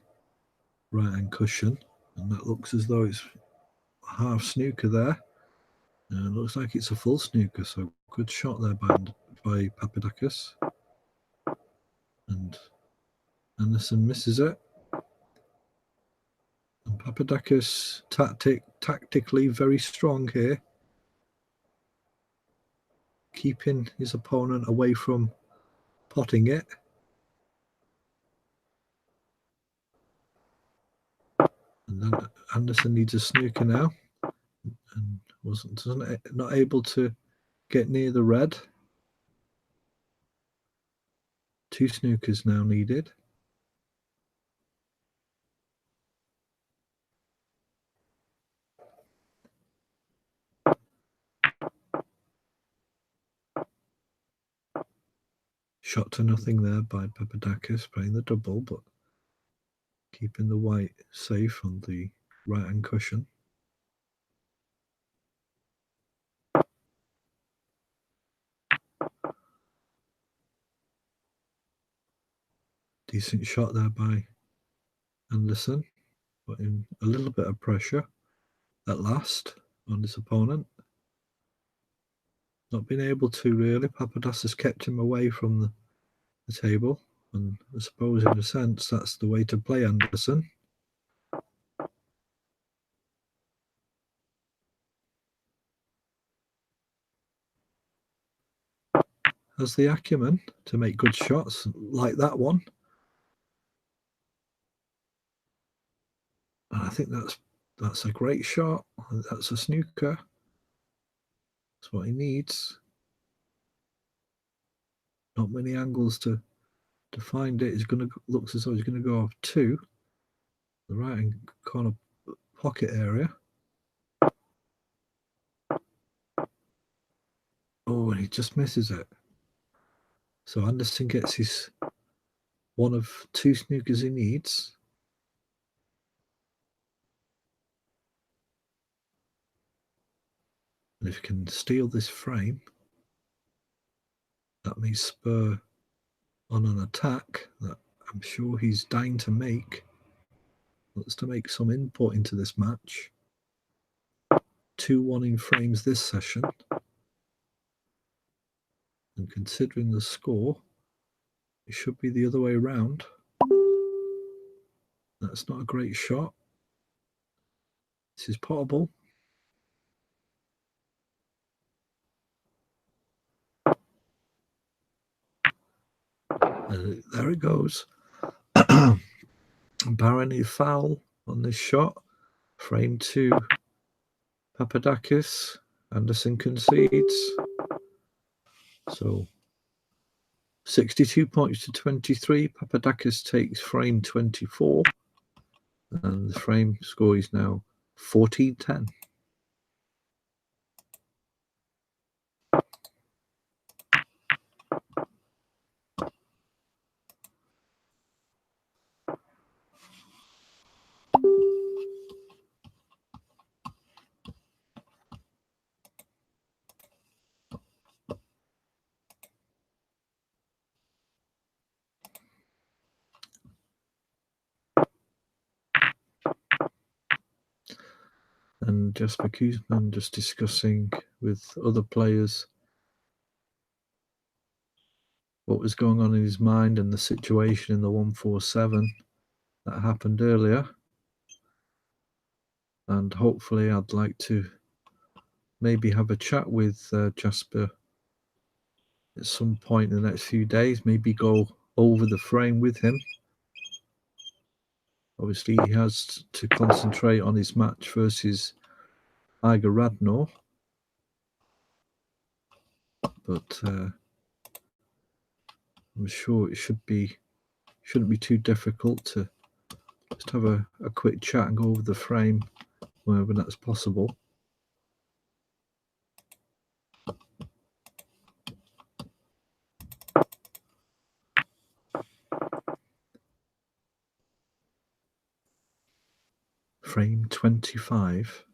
right hand cushion, and that looks as though it's a half snooker there. And it looks like it's a full snooker, so good shot there by Papadakis. And Anderson misses it. And Papadakis tactically very strong here, keeping his opponent away from potting it. And then Anderson needs a snooker now, and not able to get near the red. 2 snookers now needed. Shot to nothing there by Papadakis, playing the double, but keeping the white safe on the right hand cushion. Decent shot there by Anderson, putting a little bit of pressure at last on his opponent. Not been able to really. Papadakis has kept him away from the table, and I suppose in a sense that's the way to play Anderson. Has the acumen to make good shots like that one. And I think that's a great shot. That's a snooker. That's what he needs. Not many angles to find it. Looks as though he's going to go off 2. The right hand corner pocket area. Oh, and he just misses it. So Anderson gets his one of 2 snookers he needs. And if he can steal this frame, that may spur on an attack that I'm sure he's dying to make. Looks to make some input into this match. 2-1 in frames this session. And considering the score, it should be the other way around. That's not a great shot. This is potable. There it goes. Barony foul on this shot. Frame 2, Papadakis. Anderson concedes. So 62 points to 23. Papadakis takes frame 24. And the frame score is now 14-10. And Jasper Kuzman just discussing with other players what was going on in his mind and the situation in the 147 that happened earlier. And hopefully I'd like to maybe have a chat with Jasper at some point in the next few days, maybe go over the frame with him. Obviously he has to concentrate on his match versus Iger Radnor. But I'm sure it shouldn't be too difficult to just have a quick chat and go over the frame whenever that's possible. Frame 25.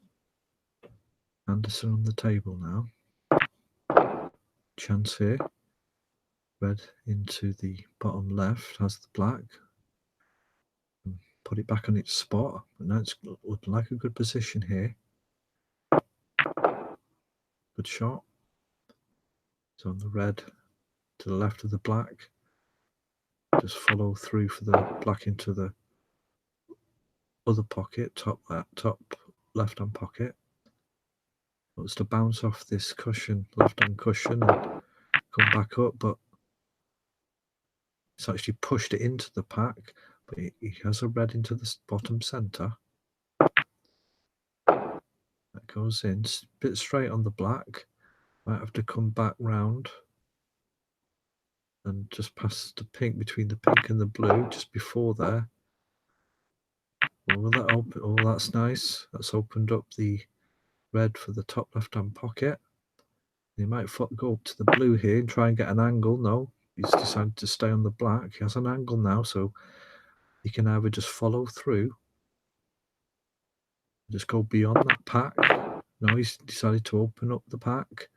Anderson on the table now. Chance here. Red into the bottom left, has the black. Put it back on its spot. And that's looking like a good position here. Good shot. So on the red to the left of the black. Just follow through for the black into the other pocket, top left-hand pocket. Wants to bounce off this cushion, left-hand cushion, and come back up, but it's actually pushed it into the pack. But he has a red into the bottom centre. That goes in, a bit straight on the black. Might have to come back round and just pass the pink between the pink and the blue just before there. Oh, that's nice. That's opened up the red for the top left-hand pocket. He might go up to the blue here and try and get an angle. No, he's decided to stay on the black. He has an angle now, so he can either just follow through, just go beyond that pack. No, he's decided to open up the pack.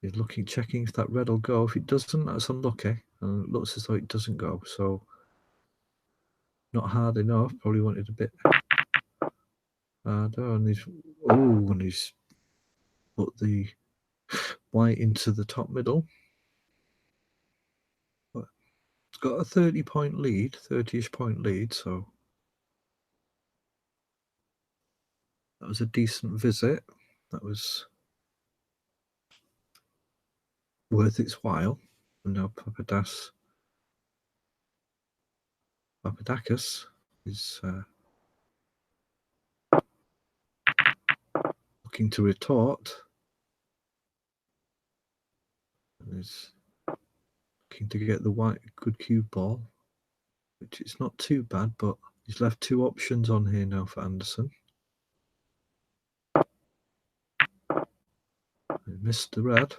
He's looking, checking if that red will go. If it doesn't, that's unlucky. And it looks as though it doesn't go. So not hard enough. Probably wanted a bit harder. And he's put the white into the top middle. But it's got a 30-point lead, 30-ish point lead. So that was a decent visit. That was worth its while. And now Papadakis is looking to retort. And is looking to get the white good cue ball, which is not too bad, but he's left two options on here now for Anderson. He missed the red.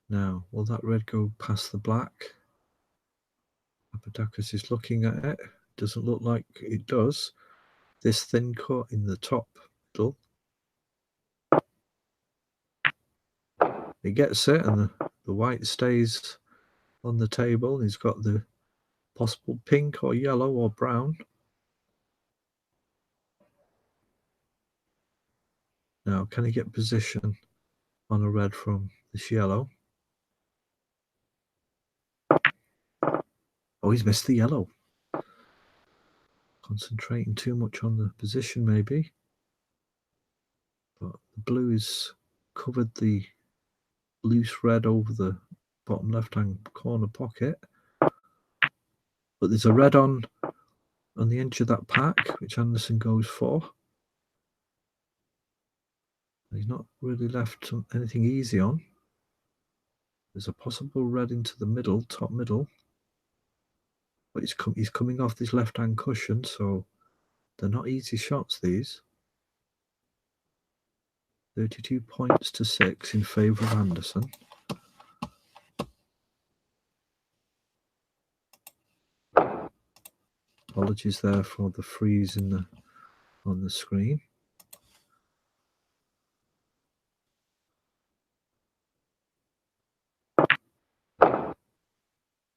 Now, will that red go past the black? Papadakis is looking at it. Doesn't look like it does. This thin cut in the top middle. He gets it, and the white stays on the table. He's got the possible pink or yellow or brown. Now, can he get position on a red from this yellow? Oh, he's missed the yellow. Concentrating too much on the position, maybe. But the blue has covered the loose red over the bottom left-hand corner pocket. But there's a red on the edge of that pack, which Anderson goes for. He's not really left anything easy on. There's a possible red into the middle, top middle. But he's coming off this left-hand cushion, so they're not easy shots, these. 32 points to 6 in favour of Anderson. Apologies there for the freeze on the screen.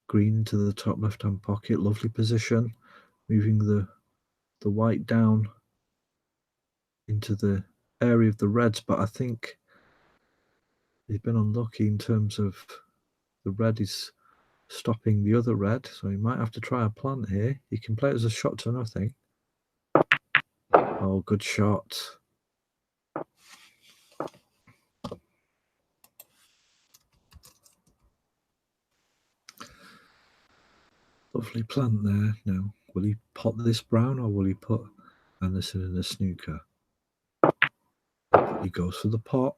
Green to the top left-hand pocket, lovely position, moving the white down into the area of the reds, but I think he's been unlucky in terms of the red is stopping the other red, so he might have to try a plant here. He can play it as a shot to nothing. Oh, good shot. Lovely plant there. Now, will he pot this brown or will he put Anderson in the snooker? He goes for the pot.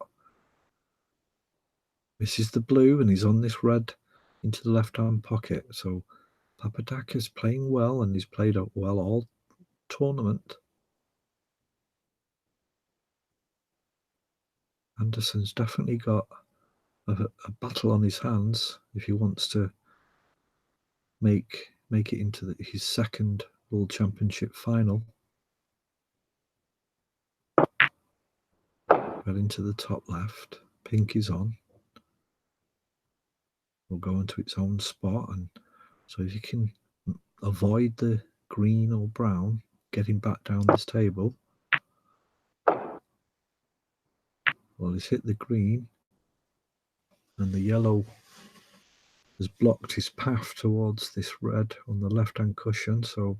Misses the blue and he's on this red into the left-hand pocket. So Papadakis playing well and he's played well all tournament. Anderson's definitely got a battle on his hands if he wants to make it into his second World Championship final. Red into the top left. Pink is on. Will go into its own spot, and so if you can avoid the green or brown getting back down this table. Well, he's hit the green and the yellow has blocked his path towards this red on the left-hand cushion, so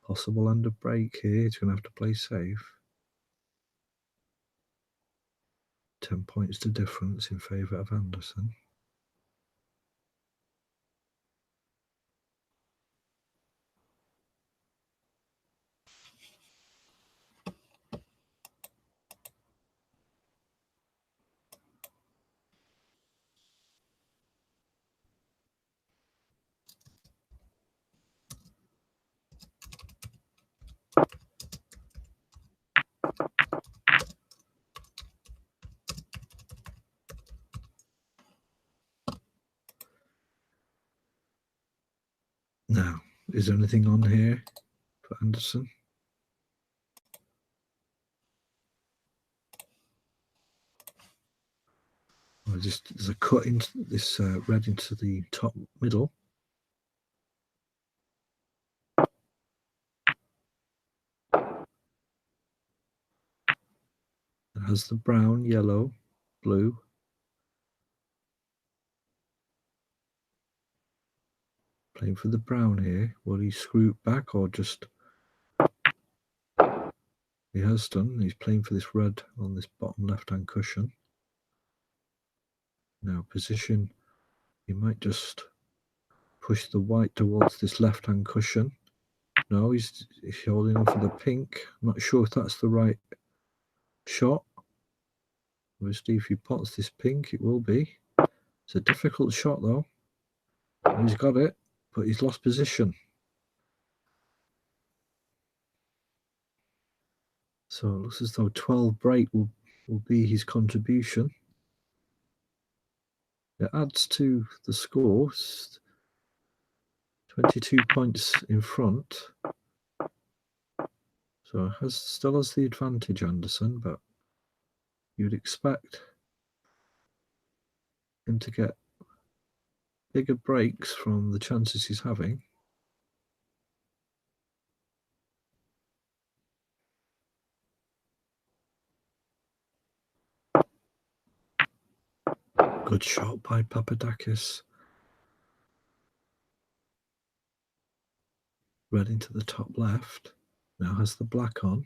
possible under break here. He's going to have to play safe. 10 points to difference in favour of Anderson. Now, is there anything on here for Anderson? Well, there's a cut into this red into the top middle. It has the brown, yellow, blue. Playing for the brown here. Will he screw it back or just... He has done. He's playing for this red on this bottom left-hand cushion. Now position, he might just push the white towards this left-hand cushion. No, he's holding on for the pink. I'm not sure if that's the right shot. Obviously, if he pots this pink, it will be. It's a difficult shot, though. He's got it, but he's lost position. So it looks as though 12 break will be his contribution. It adds to the score. 22 points in front. So still has the advantage, Anderson, but you'd expect him to get bigger breaks from the chances he's having. Good shot by Papadakis. Red into the top left. Now has the black on.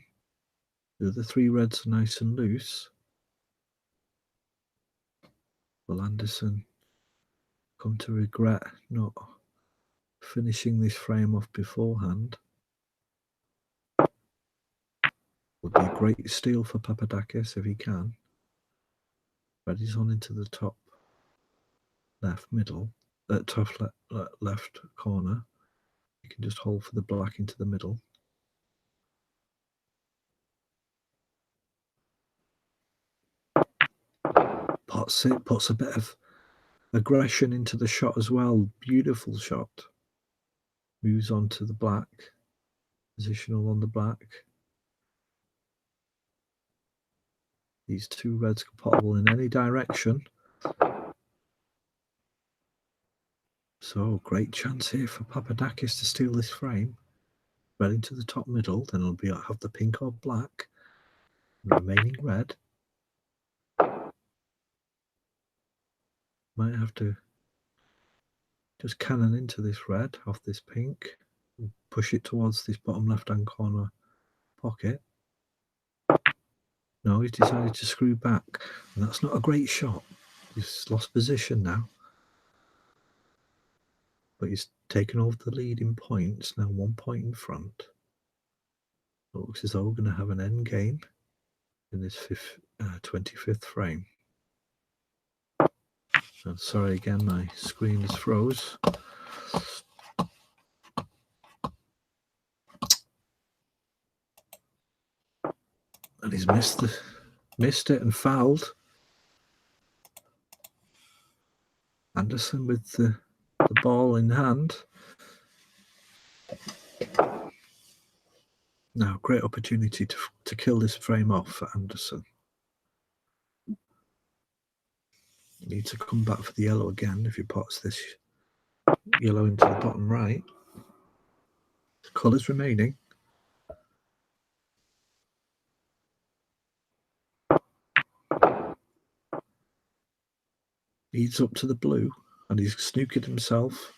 The other three reds are nice and loose. Will Anderson come to regret not finishing this frame off beforehand? Would be a great steal for Papadakis if he can. Red is on into the top left middle, top left corner. You can just hold for the black into the middle. Pots it, puts a bit of aggression into the shot as well. Beautiful shot. Moves on to the black. Positional on the black. These two reds can potable in any direction. So great chance here for Papadakis to steal this frame. Red into the top middle, then it'll have the pink or black. Remaining red. Might have to just cannon into this red off this pink. Push it towards this bottom left-hand corner pocket. No, he's decided to screw back. And that's not a great shot. He's lost position now. But he's taken over the lead in points. Now 1 point in front. It looks as though we're going to have an end game in this 25th frame. So sorry again, my screen is froze. And he's missed it and fouled. Anderson with the ball in hand. Now, great opportunity to kill this frame off for Anderson. Need to come back for the yellow again if he pots this yellow into the bottom right. Colours remaining. Leads up to the blue, and he's snookered himself.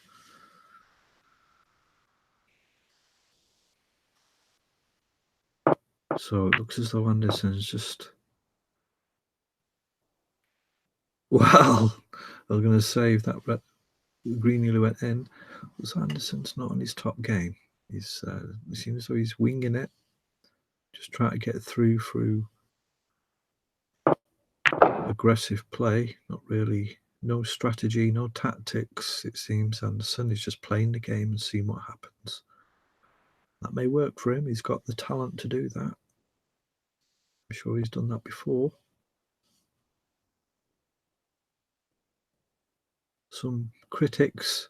So it looks as though Anderson's just... Wow! I was going to save that red. Green nearly went in. So Anderson's not on his top game. It seems as though he's winging it. Just trying to get through aggressive play. Not really, no strategy, no tactics. It seems Anderson is just playing the game and seeing what happens. That may work for him. He's got the talent to do that. I'm sure he's done that before. Some critics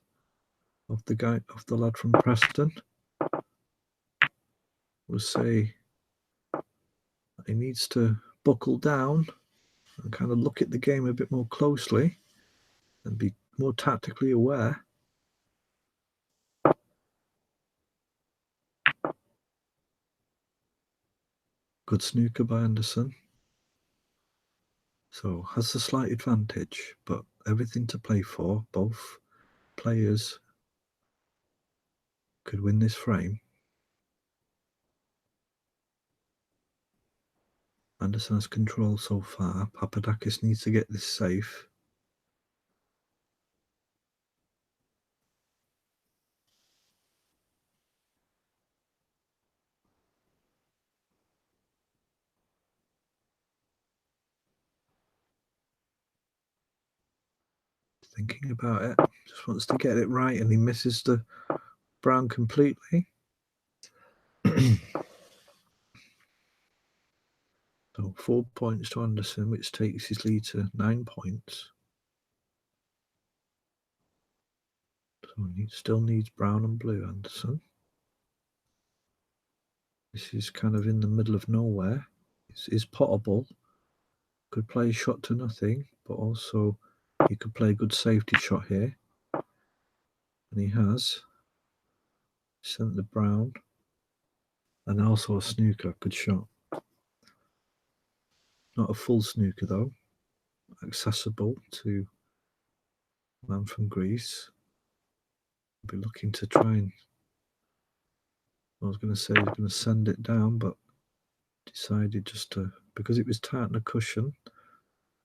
of the lad from Preston will say he needs to buckle down and kind of look at the game a bit more closely and be more tactically aware. Good snooker by Anderson. So has a slight advantage, but everything to play for. Both players could win this frame. Anderson has control so far. Papadakis needs to get this safe. Thinking about it, just wants to get it right, and he misses the brown completely. So 4 points to Anderson, which takes his lead to 9 points. So he still needs brown and blue, Anderson. This is kind of in the middle of nowhere. It's potable. Could play a shot to nothing, but also he could play a good safety shot here. And he has. Sent the brown. And also a snooker. Good shot. Not a full snooker though. Accessible to man from Greece. Be looking to try and, I was going to say he's going to send it down, but decided just to, because it was tight on the cushion,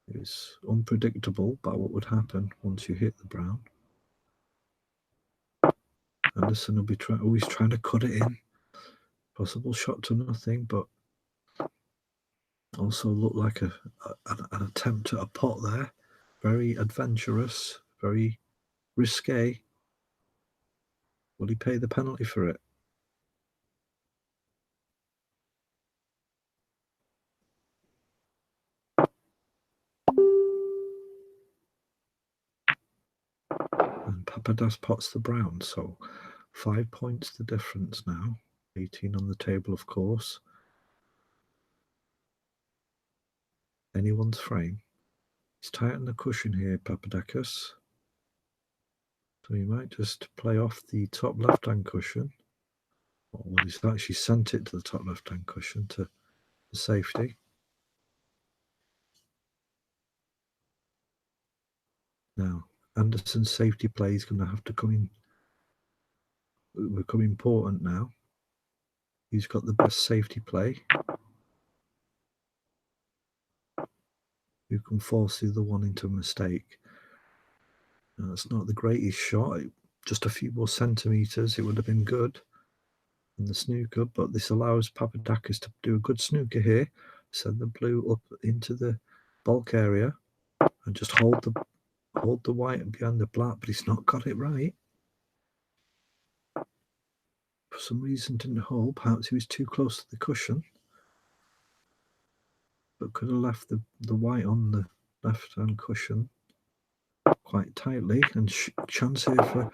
it was unpredictable about what would happen once you hit the brown. Anderson will be always trying to cut it in. Possible shot to nothing, but also looked like an attempt at a pot there. Very adventurous, very risque. Will he pay the penalty for it? And Papadas pots the brown, so 5 points the difference now. 18 on the table, of course. Anyone's frame. He's tight on the cushion here, Papadakis. So he might just play off the top left-hand cushion. Well, he's actually sent it to the top left-hand cushion to the safety. Now, Anderson's safety play is going to have to come in, become important now. He's got the best safety play. Who can force the other one into a mistake? Now, that's not the greatest shot. Just a few more centimetres, it would have been good in the snooker, but this allows Papadakis to do a good snooker here, send the blue up into the bulk area, and just hold the white behind the black, but he's not got it right. For some reason didn't hold. Perhaps he was too close to the cushion, but could have left the white on the left-hand cushion quite tightly. And chance here for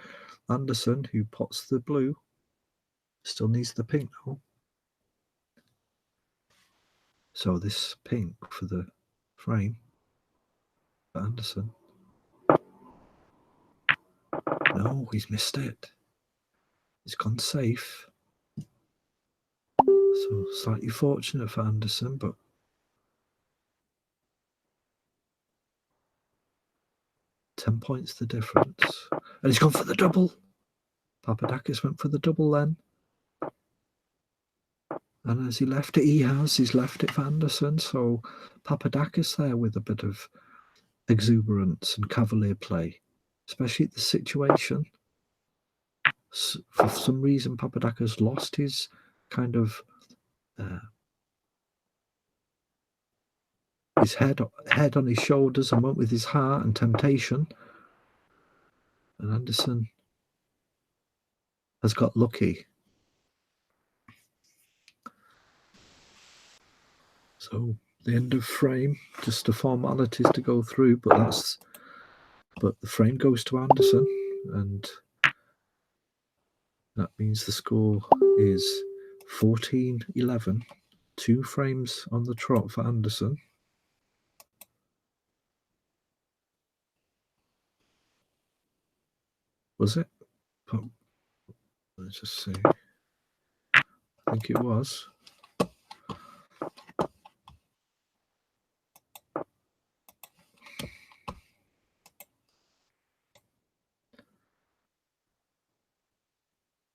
Anderson, who pots the blue. Still needs the pink now. So this pink for the frame for Anderson. No, he's missed it. He's gone safe. So slightly fortunate for Anderson, but 10 points the difference. And he's gone for the double. Papadakis went for the double then. And as he left it, he's left it for Anderson. So Papadakis there with a bit of exuberance and cavalier play, especially at the situation. For some reason, Papadakis lost his kind of his head on his shoulders and went with his heart and temptation. And Anderson has got lucky. So the end of frame, just the formalities to go through, but the frame goes to Anderson, and that means the score is 14-11. 2 frames on the trot for Anderson. Was it? Let's just see. I think it was.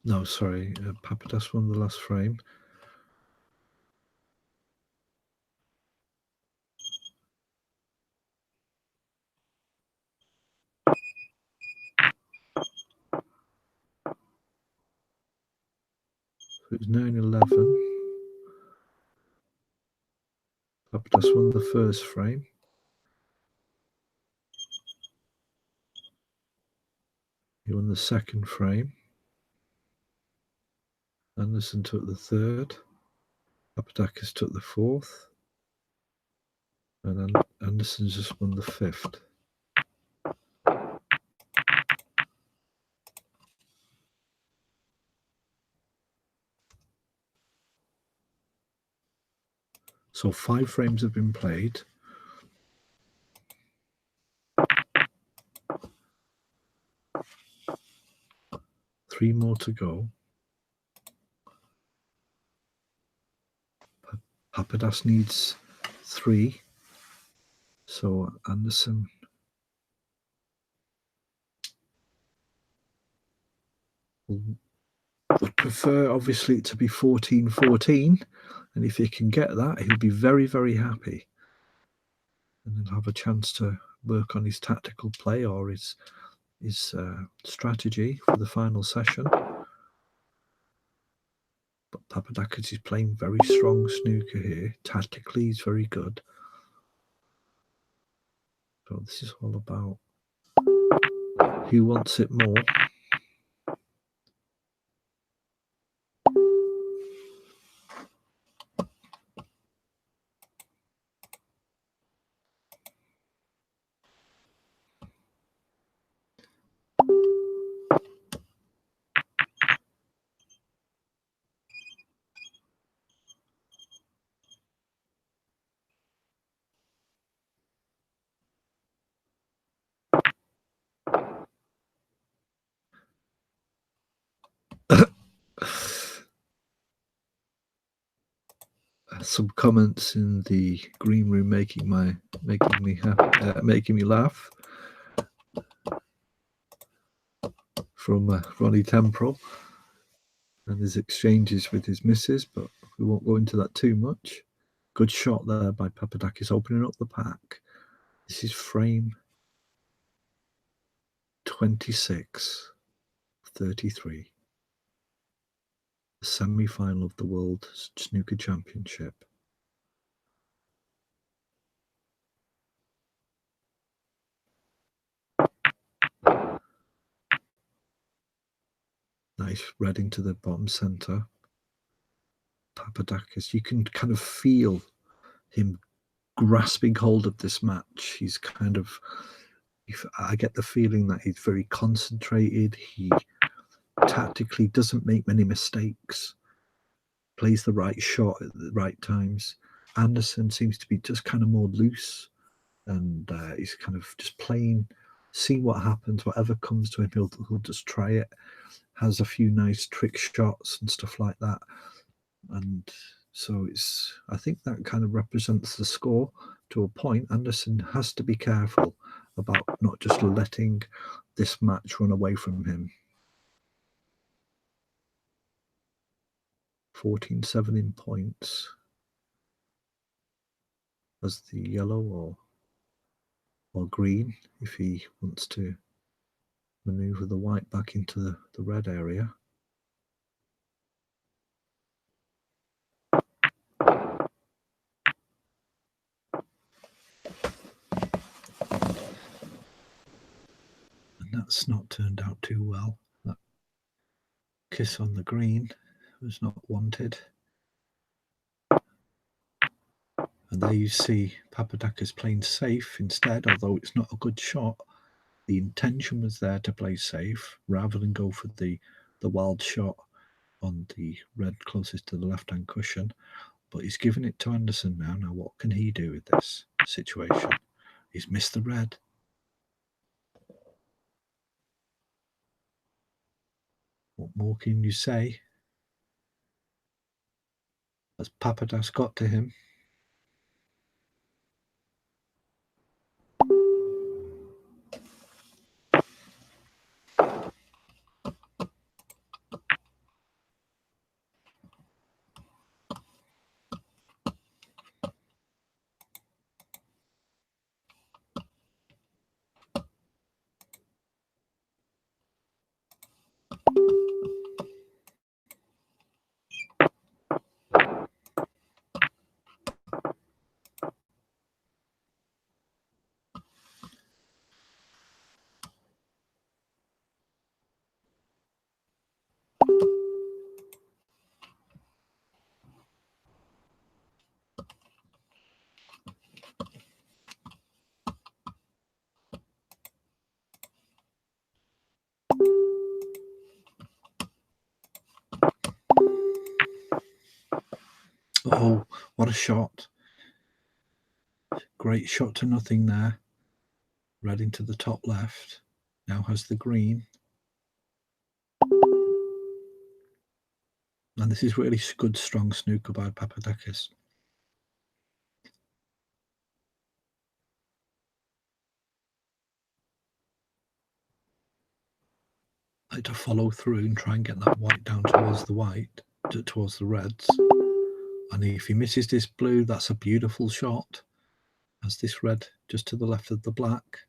No, sorry. Papadas won the last frame. So it was 9-11. Papadas won the first frame. He won the second frame. Anderson took the third. Papadakis took the fourth. And then Anderson just won the fifth. So 5 frames have been played. Three more to go. Papadas needs 3. So Anderson would prefer, obviously, to be 14-14. And if he can get that, he'll be very, very happy. And he'll have a chance to work on his tactical play or his strategy for the final session. But Papadakis is playing very strong snooker here. Tactically, he's very good. So this is all about who wants it more. Some comments in the green room making me laugh from Ronnie Temporal and his exchanges with his missus, but we won't go into that too much. Good shot there by Papadakis, opening up the pack. This is frame 26-33. The semi-final of the World Snooker Championship. Nice red into the bottom center. Papadakis, you can kind of feel him grasping hold of this match. He's kind of, I get the feeling that he's very concentrated. He tactically doesn't make many mistakes, plays the right shot at the right times. Anderson seems to be just kind of more loose, and he's kind of just playing, seeing what happens, whatever comes to him, he'll just try it. Has a few nice trick shots and stuff like that. And so I think that kind of represents the score to a point. Anderson has to be careful about not just letting this match run away from him. 14-7 in points as the yellow or green if he wants to maneuver the white back into the red area. And that's not turned out too well. That kiss on the green was not wanted. And there you see Papadakis playing safe instead, although it's not a good shot. The intention was there to play safe rather than go for the wild shot on the red closest to the left-hand cushion. But he's given it to Anderson now. Now what can he do with this situation? He's missed the red. What more can you say? As Papadas got to him. Oh, what a shot. Great shot to nothing there. Red into the top left. Now has the green. And this is really good, strong snooker by Papadakis. like to follow through and try and get that white down towards the reds. And if he misses this blue, that's a beautiful shot. As this red just to the left of the black.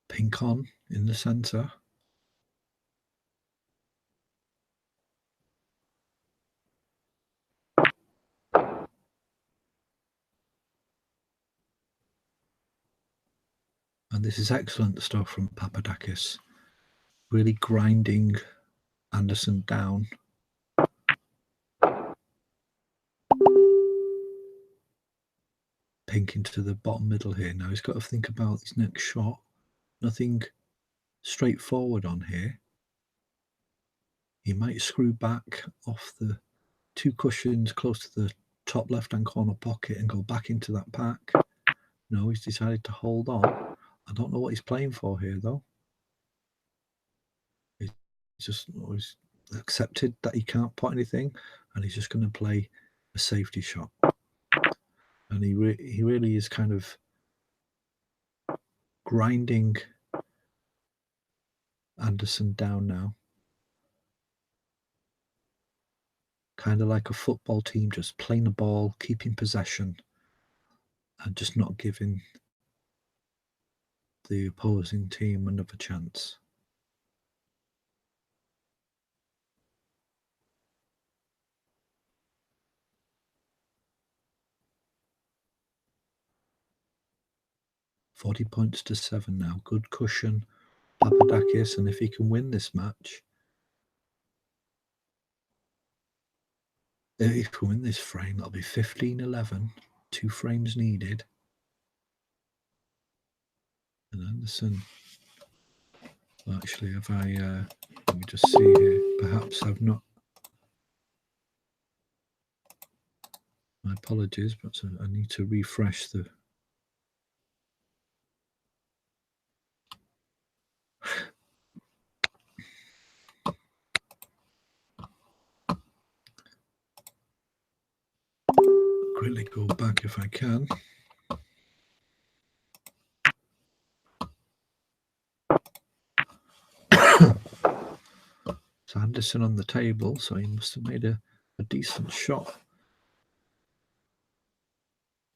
Pink on in the centre. And this is excellent stuff from Papadakis. Really grinding Anderson down. Pink into the bottom middle here. Now he's got to think about his next shot. Nothing straightforward on here. He might screw back off the 2 cushions close to the top left-hand corner pocket and go back into that pack. No, he's decided to hold on. I don't know what he's playing for here, though. He's accepted that he can't put anything, and he's just going to play a safety shot. And he really is kind of grinding Anderson down now. Kind of like a football team, just playing the ball, keeping possession, and just not giving the opposing team another chance. $40 points to 7 now. Good cushion, Papadakis, and if he can win this match, if he can win this frame, that'll be 15-11. 2 frames needed. And Anderson, well, actually, have I, let me just see here. Perhaps I've not. My apologies, but I need to refresh the. Quickly go back if I can. So Anderson on the table, so he must have made a decent shot.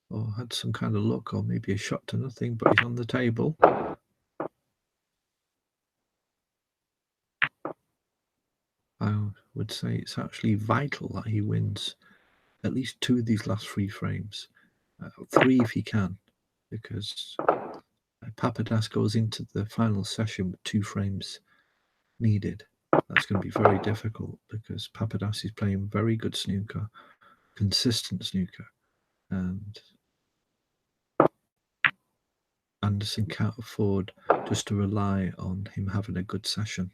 Or had some kind of luck, or maybe a shot to nothing, but he's on the table. I would say it's actually vital that he wins at least 2 of these last 3 frames. 3 if he can, because Papadas goes into the final session with 2 frames needed. That's going to be very difficult because Papadas is playing very good snooker, consistent snooker, and Anderson can't afford just to rely on him having a good session.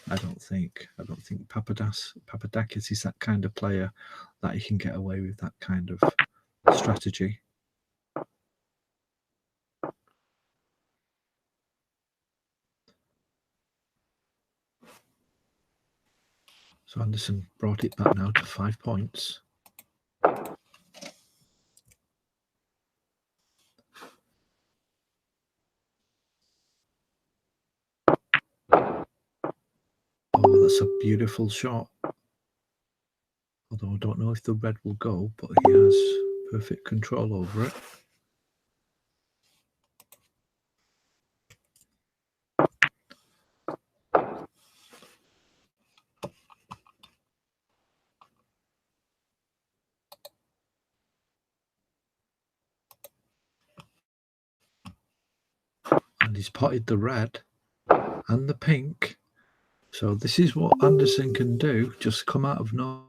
I don't think Papadakis is that kind of player that he can get away with that kind of strategy. So Anderson brought it back now to 5 points. Oh, that's a beautiful shot. Although I don't know if the red will go, but he has perfect control over it. And he's potted the red and the pink. So this is what Anderson can do, just come out of nowhere.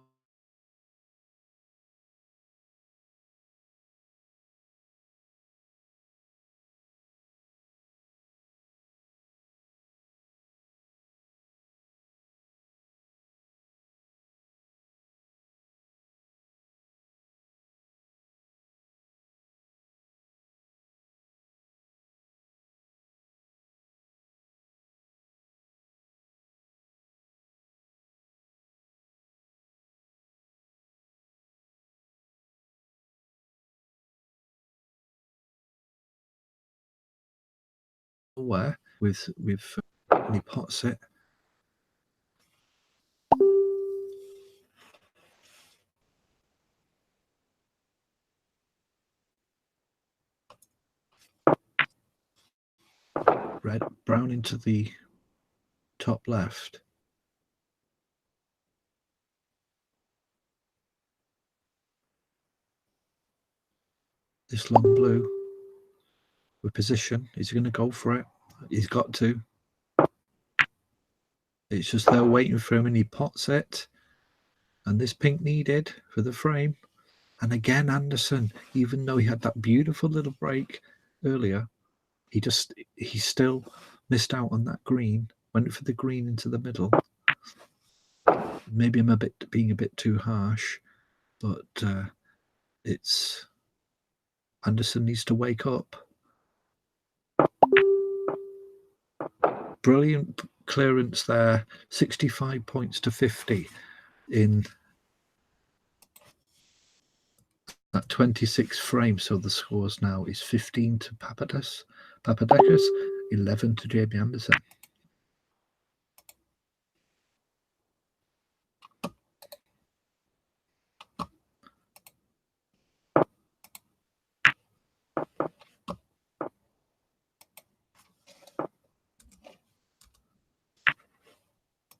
nowhere with and he pots it. Red, brown into the top left. This long blue with position. Is he going to go for it? He's got to. It's just they're waiting for him and he pots it. And this pink needed for the frame. And again, Anderson, even though he had that beautiful little break earlier, he still missed out on that green. Went for the green into the middle. Maybe I'm being a bit too harsh, but it's Anderson needs to wake up. Brilliant clearance there, 65 points to 50 in that 26 frame. So the scores now is 15 to Papadakis, 11 to JB Anderson.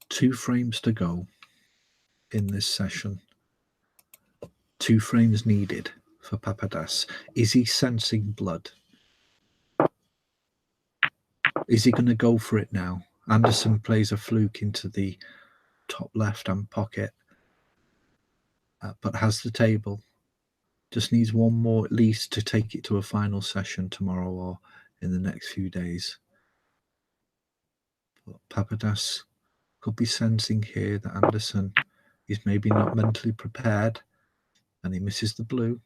Two frames to go in this session. 2 frames needed for Papadakis. Is he sensing blood? Is he going to go for it now? Anderson plays a fluke into the top left-hand pocket, but has the table. Just needs one more at least to take it to a final session tomorrow or in the next few days. But Papadakis could be sensing here that Anderson is maybe not mentally prepared and he misses the blue.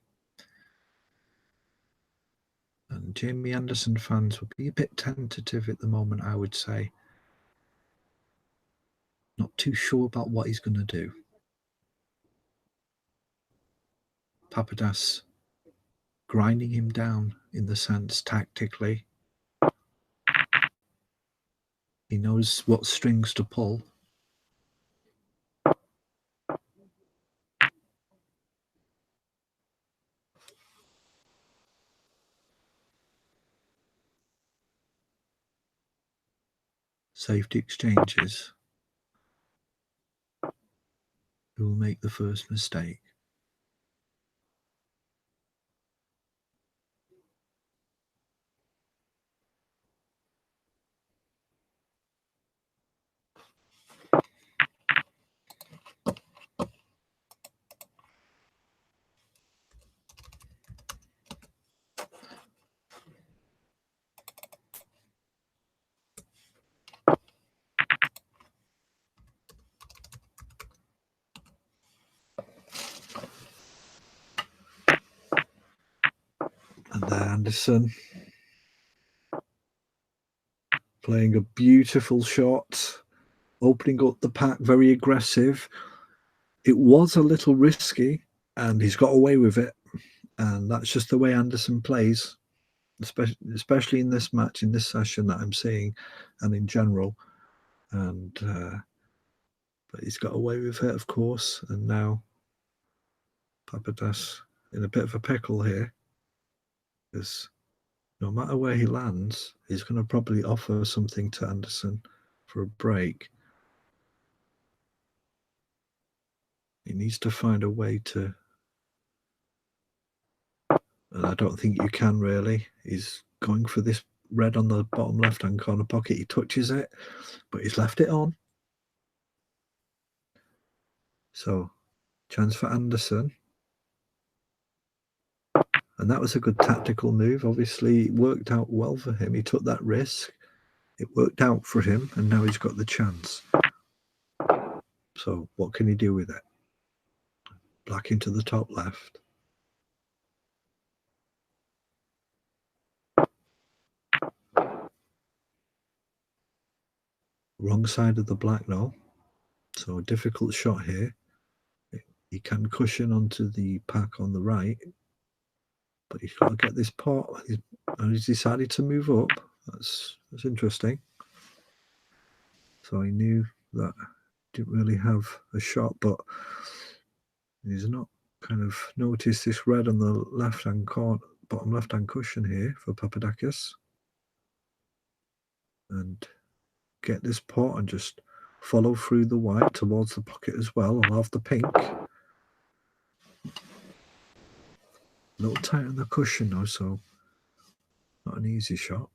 And Jamie Anderson fans would be a bit tentative at the moment, I would say. Not too sure about what he's going to do. Papadakis grinding him down in the sense tactically. He knows what strings to pull. Safety exchanges. Who will make the first mistake? And there Anderson playing a beautiful shot, opening up the pack, very aggressive. It was a little risky and he's got away with it. And that's just the way Anderson plays, especially in this match, in this session that I'm seeing and in general. And but he's got away with it, of course. And now Papadakis in a bit of a pickle here, because no matter where he lands, he's going to probably offer something to Anderson for a break. He needs to find a way to, and I don't think you can really. He's going for this red on the bottom left-hand corner pocket. He touches it, but he's left it on. So, chance for Anderson. And that was a good tactical move. Obviously, it worked out well for him. He took that risk. It worked out for him, and now he's got the chance. So, what can he do with it? Black into the top left. Wrong side of the black now. So, a difficult shot here. He can cushion onto the pack on the right, but he's got to get this pot. And he's decided to move up. That's interesting. So I knew that didn't really have a shot, but he's not kind of noticed this red on the left-hand corner, bottom left-hand cushion here for Papadakis. And get this pot and just follow through the white towards the pocket as well. I'll have the pink. A little tight on the cushion though, so not an easy shot.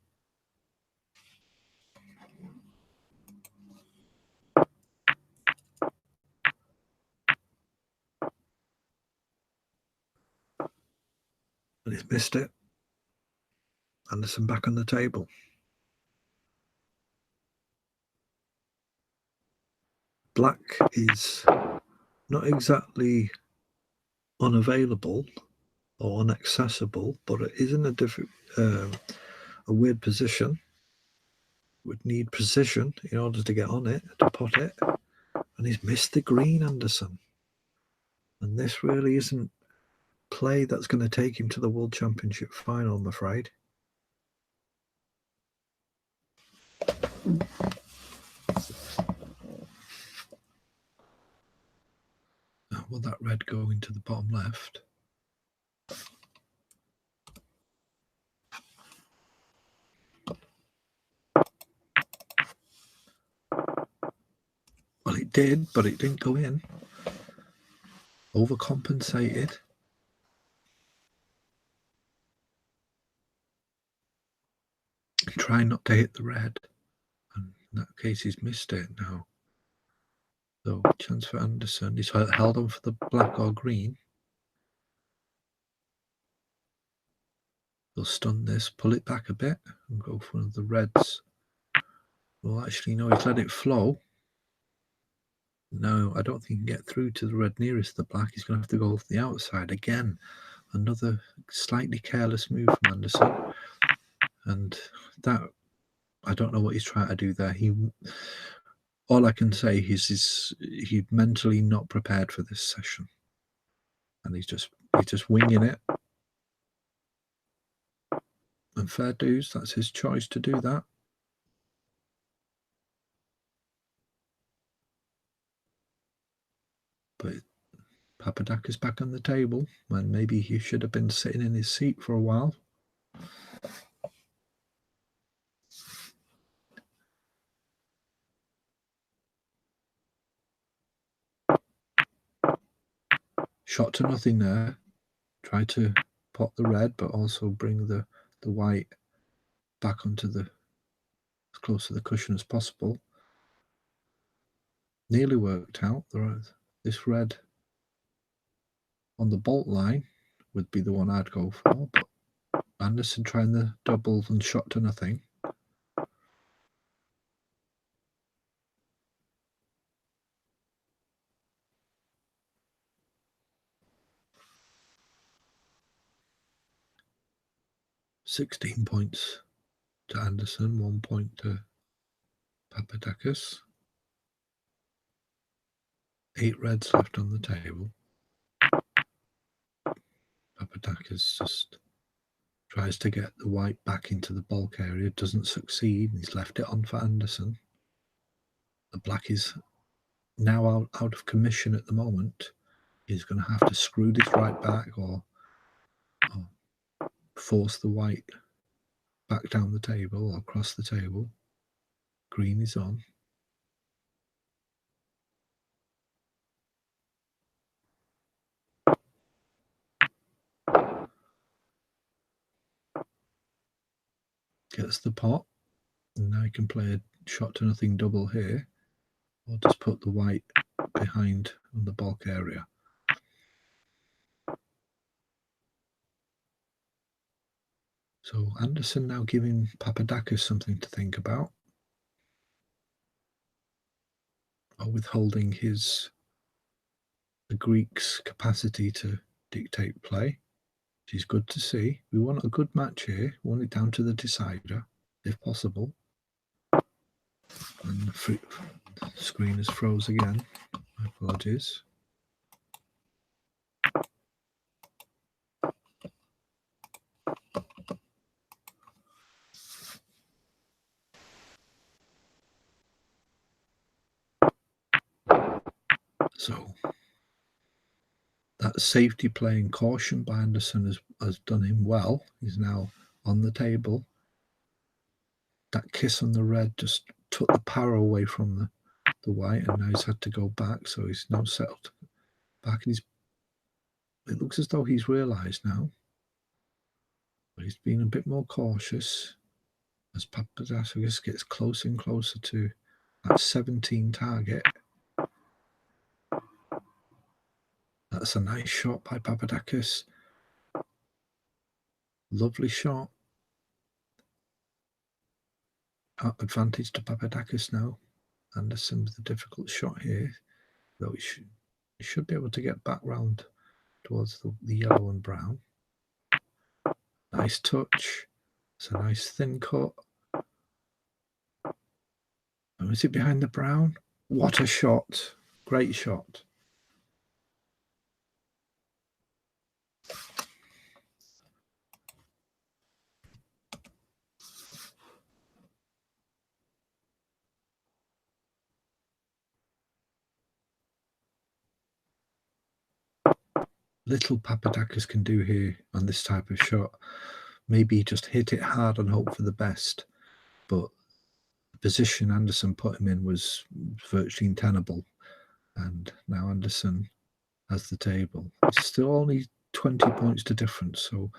And he's missed it. Anderson back on the table. Black is not exactly unavailable or inaccessible, but it is in a weird position. Would need precision in order to get on it, to pot it. And he's missed the green, Anderson. And this really isn't play that's going to take him to the World Championship final, I'm afraid. Will that red go into the bottom left? Well, it did, but it didn't go in. Overcompensated. Trying not to hit the red. And in that case, he's missed it now. So, chance for Anderson. He's held on for the black or green. He'll stun this, pull it back a bit, and go for one of the reds. Well, actually, no, he's let it flow. No, I don't think he can get through to the red nearest the black. He's going to have to go off the outside again. Another slightly careless move from Anderson. And that, I don't know what he's trying to do there. All I can say is he's mentally not prepared for this session. And he's just winging it. And fair dues, that's his choice to do that. But Papadakis back on the table, and maybe he should have been sitting in his seat for a while. Shot to nothing there. Try to pot the red, but also bring the white back onto as close to the cushion as possible. Nearly worked out. This red on the bolt line would be the one I'd go for, but Anderson trying the double and shot to nothing. $16 points to Anderson, 1 point to Papadakis. 8 reds left on the table. Papadakis just tries to get the white back into the bulk area, doesn't succeed. He's left it on for Anderson. The black is now out of commission at the moment. He's going to have to screw this right back or force the white back down the table or across the table. Green is on. Gets the pot. And now he can play a shot to nothing double here. Or just put the white behind on the bulk area. So Anderson now giving Papadakis something to think about. Or withholding the Greek's capacity to dictate play, which is good to see. We want a good match here. We want it down to the decider, if possible. And the screen is froze again. My apologies. So that safety play and caution by Anderson has done him well. He's now on the table. That kiss on the red just took the power away from the white, and now he's had to go back, so he's now settled back. And it looks as though he's realised now, but he's been a bit more cautious as Papadakis gets closer and closer to that 17 target. That's a nice shot by Papadakis. Lovely shot. Advantage to Papadakis now. Anderson with a difficult shot here, though he should be able to get back round towards the yellow and brown. Nice touch. It's a nice thin cut. Oh, is it behind the brown? What a shot. Great shot. Little Papadakis can do here on this type of shot. Maybe just hit it hard and hope for the best. But the position Anderson put him in was virtually untenable. And now Anderson has the table. It's still only 20 points to difference, so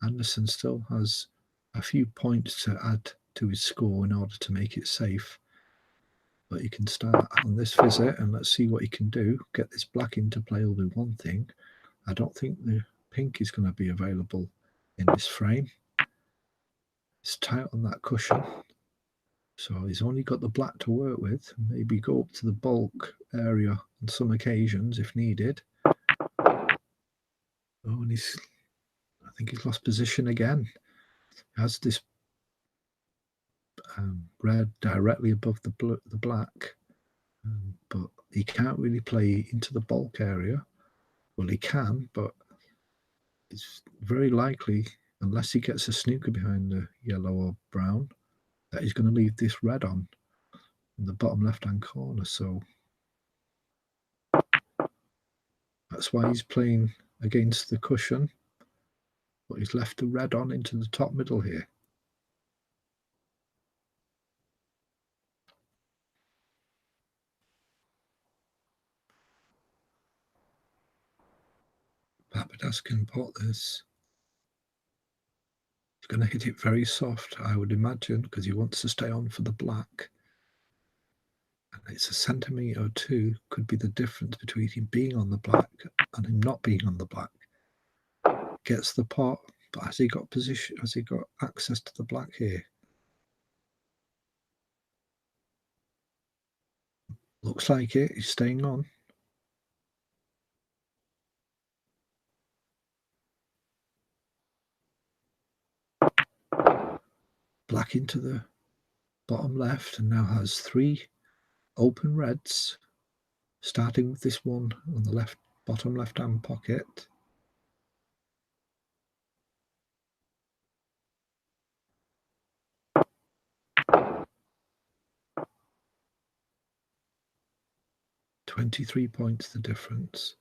Anderson still has a few points to add to his score in order to make it safe. But he can start on this visit, and let's see what he can do. Get this black into play will be one thing. I don't think the pink is going to be available in this frame. It's tight on that cushion, so he's only got the black to work with. Maybe go up to the bulk area on some occasions if needed. Oh, and I think he's lost position again. He has this red directly above the black, but he can't really play into the bulk area. Well, he can, but it's very likely, unless he gets a snooker behind the yellow or brown, that he's going to leave this red on in the bottom left-hand corner. So that's why he's playing against the cushion, but he's left the red on into the top middle here. Papadakis can pot this. He's going to hit it very soft, I would imagine, because he wants to stay on for the black. And it's a centimetre or two could be the difference between him being on the black and him not being on the black. Gets the pot, but has he got position? Has he got access to the black here? Looks like it. He's staying on. Black into the bottom left, and now has 3 open reds, starting with this one on the left bottom left-hand pocket. £23 points the difference.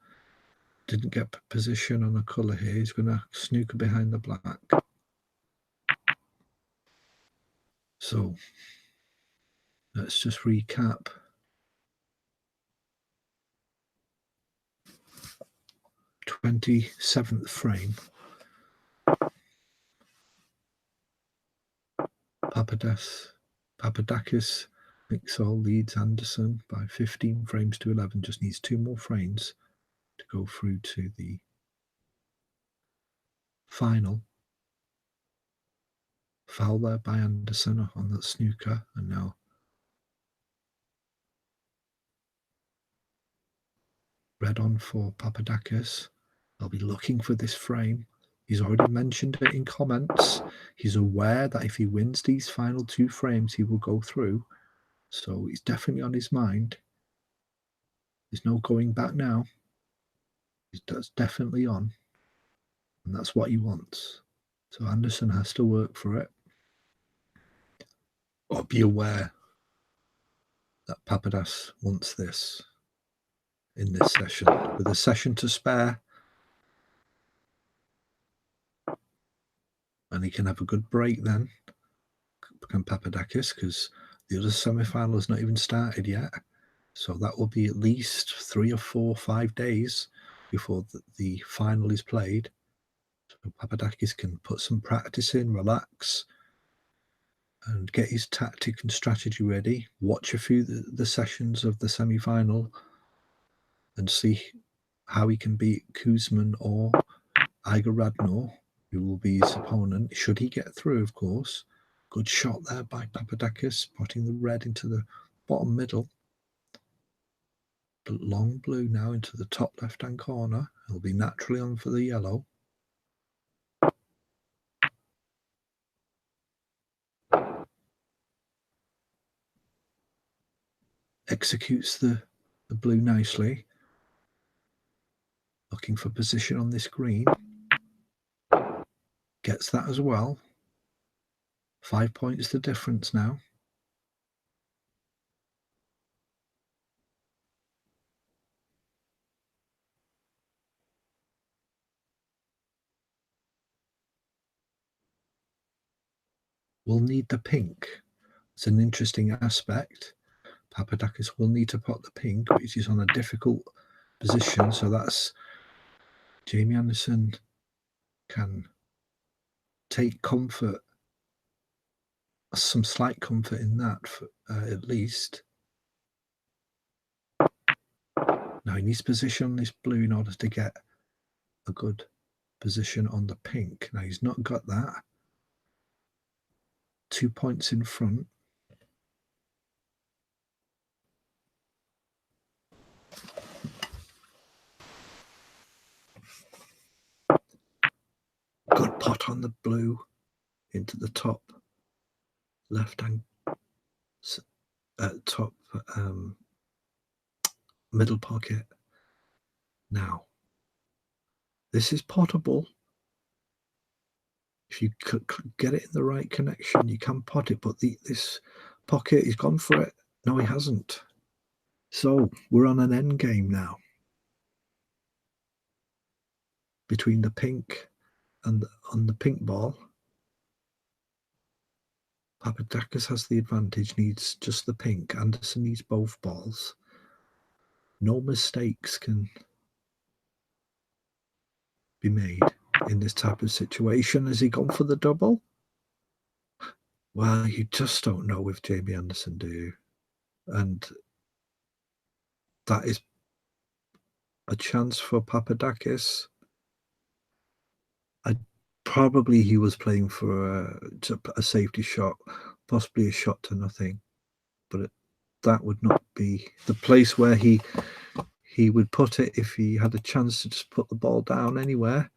Didn't get position on a colour here. He's going to snooker behind the black. So let's just recap. 27th frame. Papadakis Mixol leads Anderson by 15 frames to 11. Just needs 2 more frames to go through to the final. Foul there by Anderson on that snooker, and now red on for Papadakis. They'll be looking for this frame. He's already mentioned it in comments. He's aware that if he wins these final 2 frames, he will go through. So he's definitely on his mind. There's no going back now. He's definitely on. And that's what he wants. So Anderson has to work for it. Or be aware that Papadakis wants this. in this session with a session to spare. And he can have a good break then, can Papadakis, because the other semi-final has not even started yet. So that will be at least 3 or 4, 5 days before the final is played. So Papadakis can put some practice in, relax, and get his tactic and strategy ready. Watch a few the sessions of the semi-final and see how he can beat Kuzman or Igor Radnor, who will be his opponent, should he get through, of course. Good shot there by Papadakis, putting the red into the bottom middle. Long blue now into the top left-hand corner. He'll be naturally on for the yellow. Executes the blue nicely. Looking for position on this green. Gets that as well. 5 points the difference now. Will need the pink. It's an interesting aspect. Papadakis will need to pot the pink, which is on a difficult position. So that's Jamie Anderson can take comfort, some slight comfort in that, for, at least. Now he needs position on this blue in order to get a good position on the pink. Now he's not got that. 2 points in front. Good pot on the blue into the top left hand, top middle pocket. Now this is potable. If you could get it in the right connection, you can pot it, but this pocket, he's gone for it. No, he hasn't. So we're on an end game now between the pink and on the pink ball. Papadakis has the advantage, needs just the pink. Anderson needs both balls. No mistakes can be made in this type of situation. Has he gone for the double? Well, you just don't know with Jamie Anderson, do you? And that is a chance for Papadakis. Probably he was playing for a safety shot, possibly a shot to nothing, but that would not be the place where he would put it if he had a chance to just put the ball down anywhere.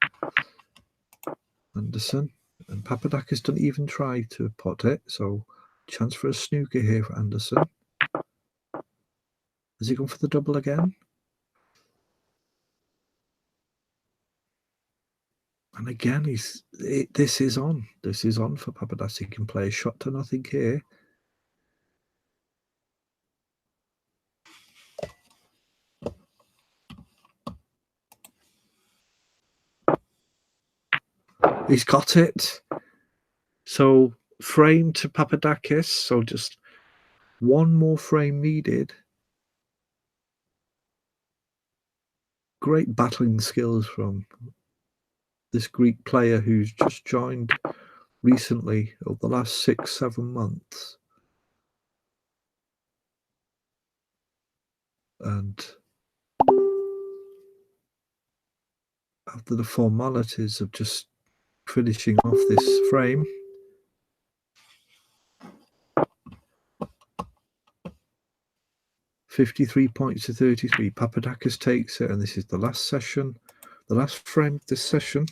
Anderson, and Papadakis don't even try to pot it, so chance for a snooker here for Anderson. Has he gone for the double again? And again, this is on. This is on for Papadakis. He can play a shot to nothing here. He's got it. So frame to Papadakis. So just one more frame needed. Great battling skills from this Greek player who's just joined recently over the last 6-7 months. And after the formalities of just finishing off this frame, $53 points to 33. Papadakis takes it, and this is the last session, the last frame of this session.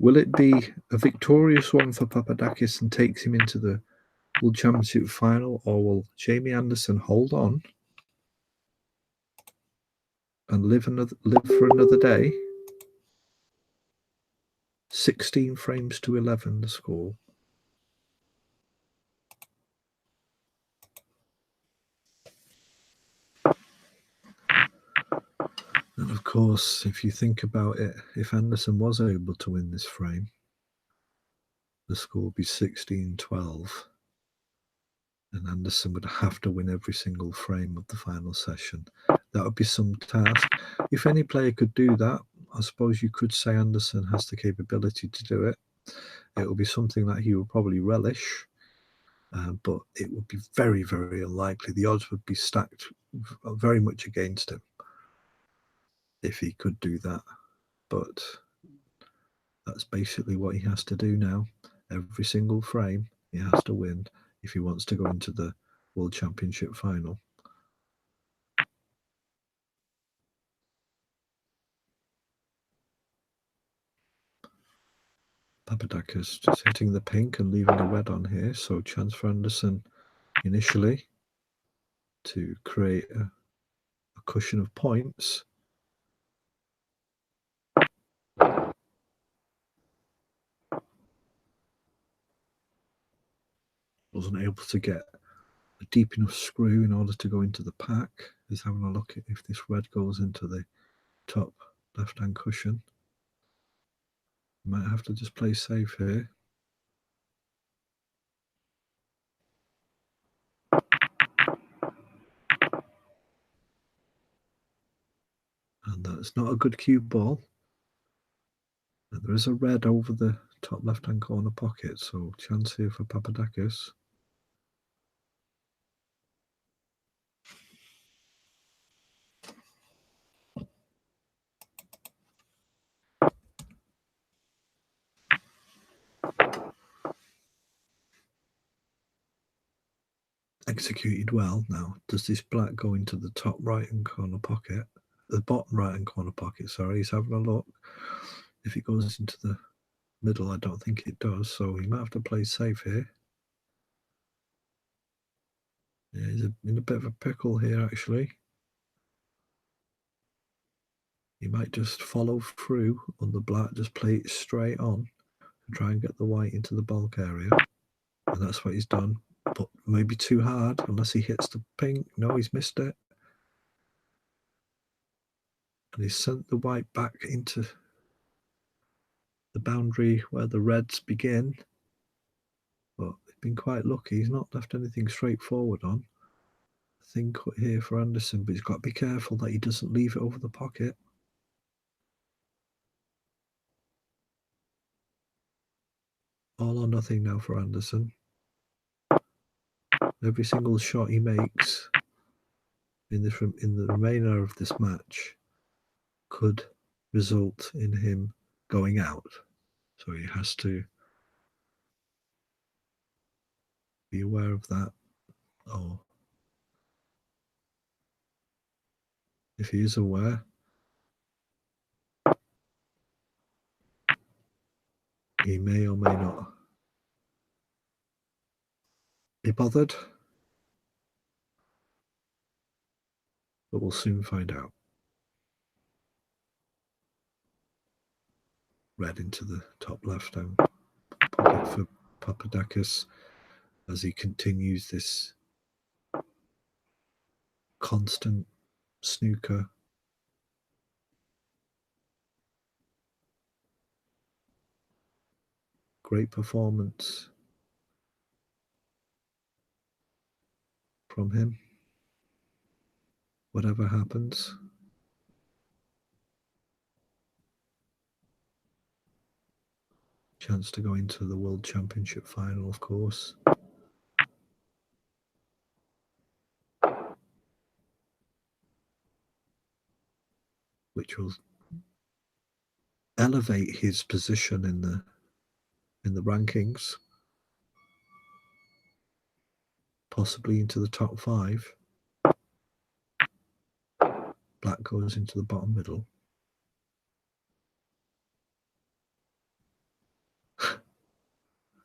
Will it be a victorious one for Papadakis and takes him into the World Championship final, or will Jamie Anderson hold on and live for another day? 16 frames to 11, the score. course, if you think about it, if Anderson was able to win this frame, the score would be 16-12, and Anderson would have to win every single frame of the final session. That would be some task. If any player could do that, I suppose you could say Anderson has the capability to do it. It will be something that he will probably relish, but it would be very, very unlikely. The odds would be stacked very much against him if he could do that. But that's basically what he has to do now. Every single frame he has to win if he wants to go into the World Championship final. Papadakis just hitting the pink and leaving the red on here, so chance for Anderson initially to create a cushion of points. Wasn't able to get a deep enough screw in order to go into the pack. He's having a look at if this red goes into the top left-hand cushion. Might have to just play safe here. And that's not a good cue ball. And there is a red over the top left-hand corner pocket, so chance here for Papadakis. Executed well. Now, does this black go into the top right-hand corner pocket? The bottom right-hand corner pocket, sorry. He's having a look. If it goes into the middle, I don't think it does, so he might have to play safe here. Yeah, he's in a bit of a pickle here, actually. He might just follow through on the black, just play it straight on and try and get the white into the bulk area. And that's what he's done. But maybe too hard, unless he hits the pink. No, he's missed it. And he's sent the white back into the boundary where the reds begin. But he's been quite lucky. He's not left anything straightforward on. Thing cut here for Anderson, but he's got to be careful that he doesn't leave it over the pocket. All or nothing now for Anderson. Every single shot he makes in the remainder of this match could result in him going out. So he has to be aware of that. Or if he is aware, he may or may not be bothered. But we'll soon find out. Red into the top left-hand pocket for Papadakis as he continues this constant snooker. Great performance from him. Whatever happens. Chance to go into the World Championship final, of course. Which will elevate his position in the rankings, possibly into the top 5. Black goes into the bottom middle.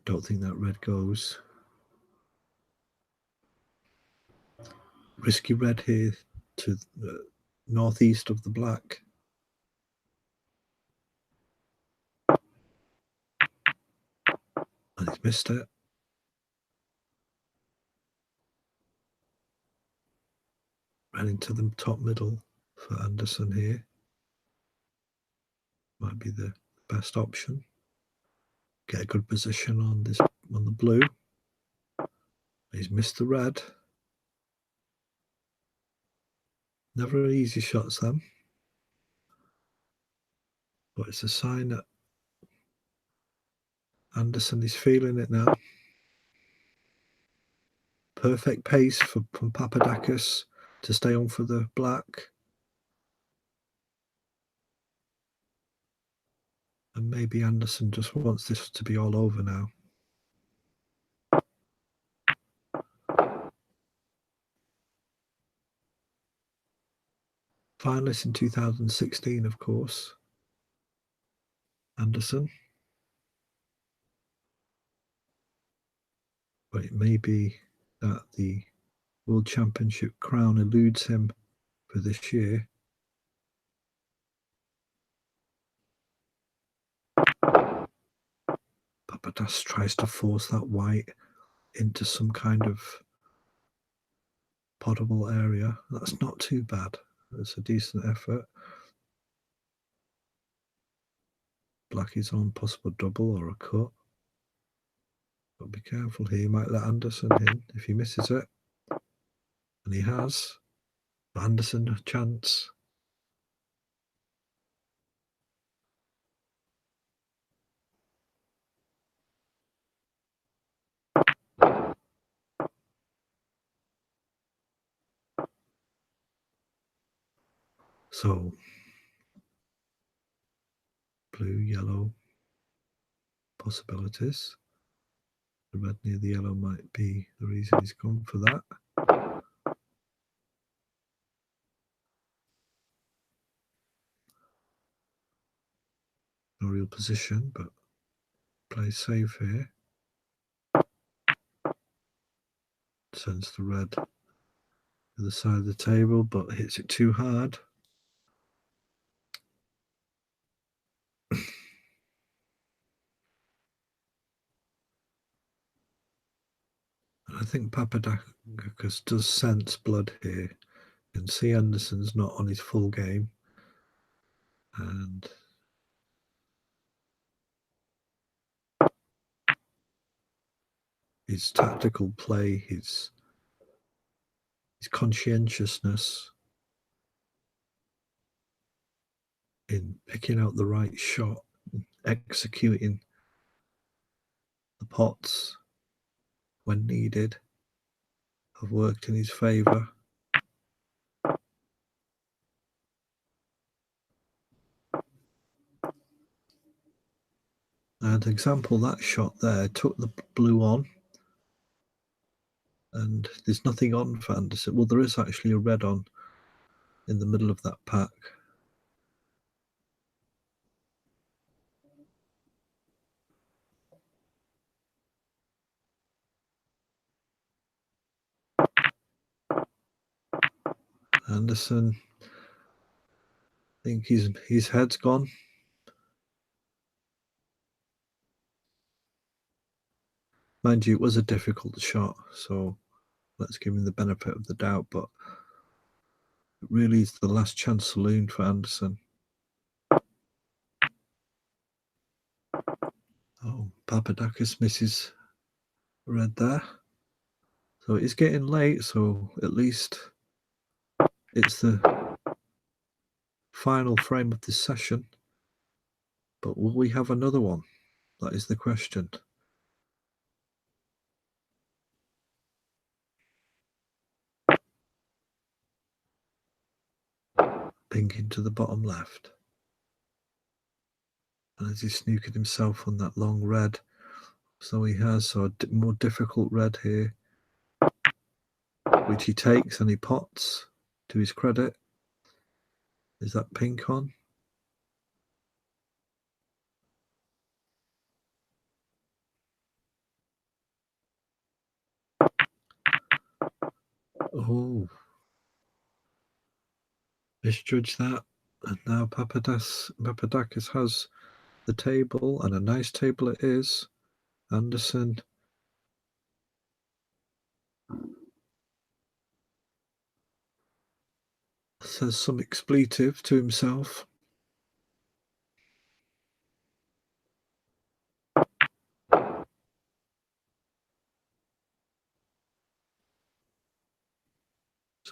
Don't think that red goes. Risky red here to the northeast of the black. And he's missed it. Ran into the top middle for Anderson here. might be the best option. Get a good position on the blue. He's missed the red. Never easy shots then. But it's a sign that Anderson is feeling it now. Perfect pace from Papadakis to stay on for the black. And maybe Anderson just wants this to be all over now. Finalist in 2016, of course. Anderson. But it may be that the World Championship crown eludes him for this year. Papadas tries to force that white into some kind of potable area. That's not too bad. It's a decent effort. Black is on possible double or a cut. But be careful here. He might let Anderson in if he misses it. And he has. Anderson a chance. So blue, yellow possibilities. The red near the yellow might be the reason he's gone for that. No real position, but plays safe here. Sends the red to the side of the table, but hits it too hard. I think Papadakis does sense blood here. You can see Anderson's not on his full game. And his tactical play, his conscientiousness in picking out the right shot, executing the pots when needed, have worked in his favour. And example, that shot there took the blue on, and there's nothing on for Anderson. Well, there is actually a red on in the middle of that pack. Anderson, I think his head's gone. Mind you, it was a difficult shot, so let's give him the benefit of the doubt, but it really is the last chance saloon for Anderson. Oh, Papadakis misses red there. So it's getting late, so at least it's the final frame of this session. But will we have another one? That is the question. Pink into the bottom left. And as he snookered himself on that long red, so he has a more difficult red here, which he takes and he pots to his credit. Is that pink on? Oh, misjudged that. And now Papadakis has the table, and a nice table it is. Anderson says some expletive to himself.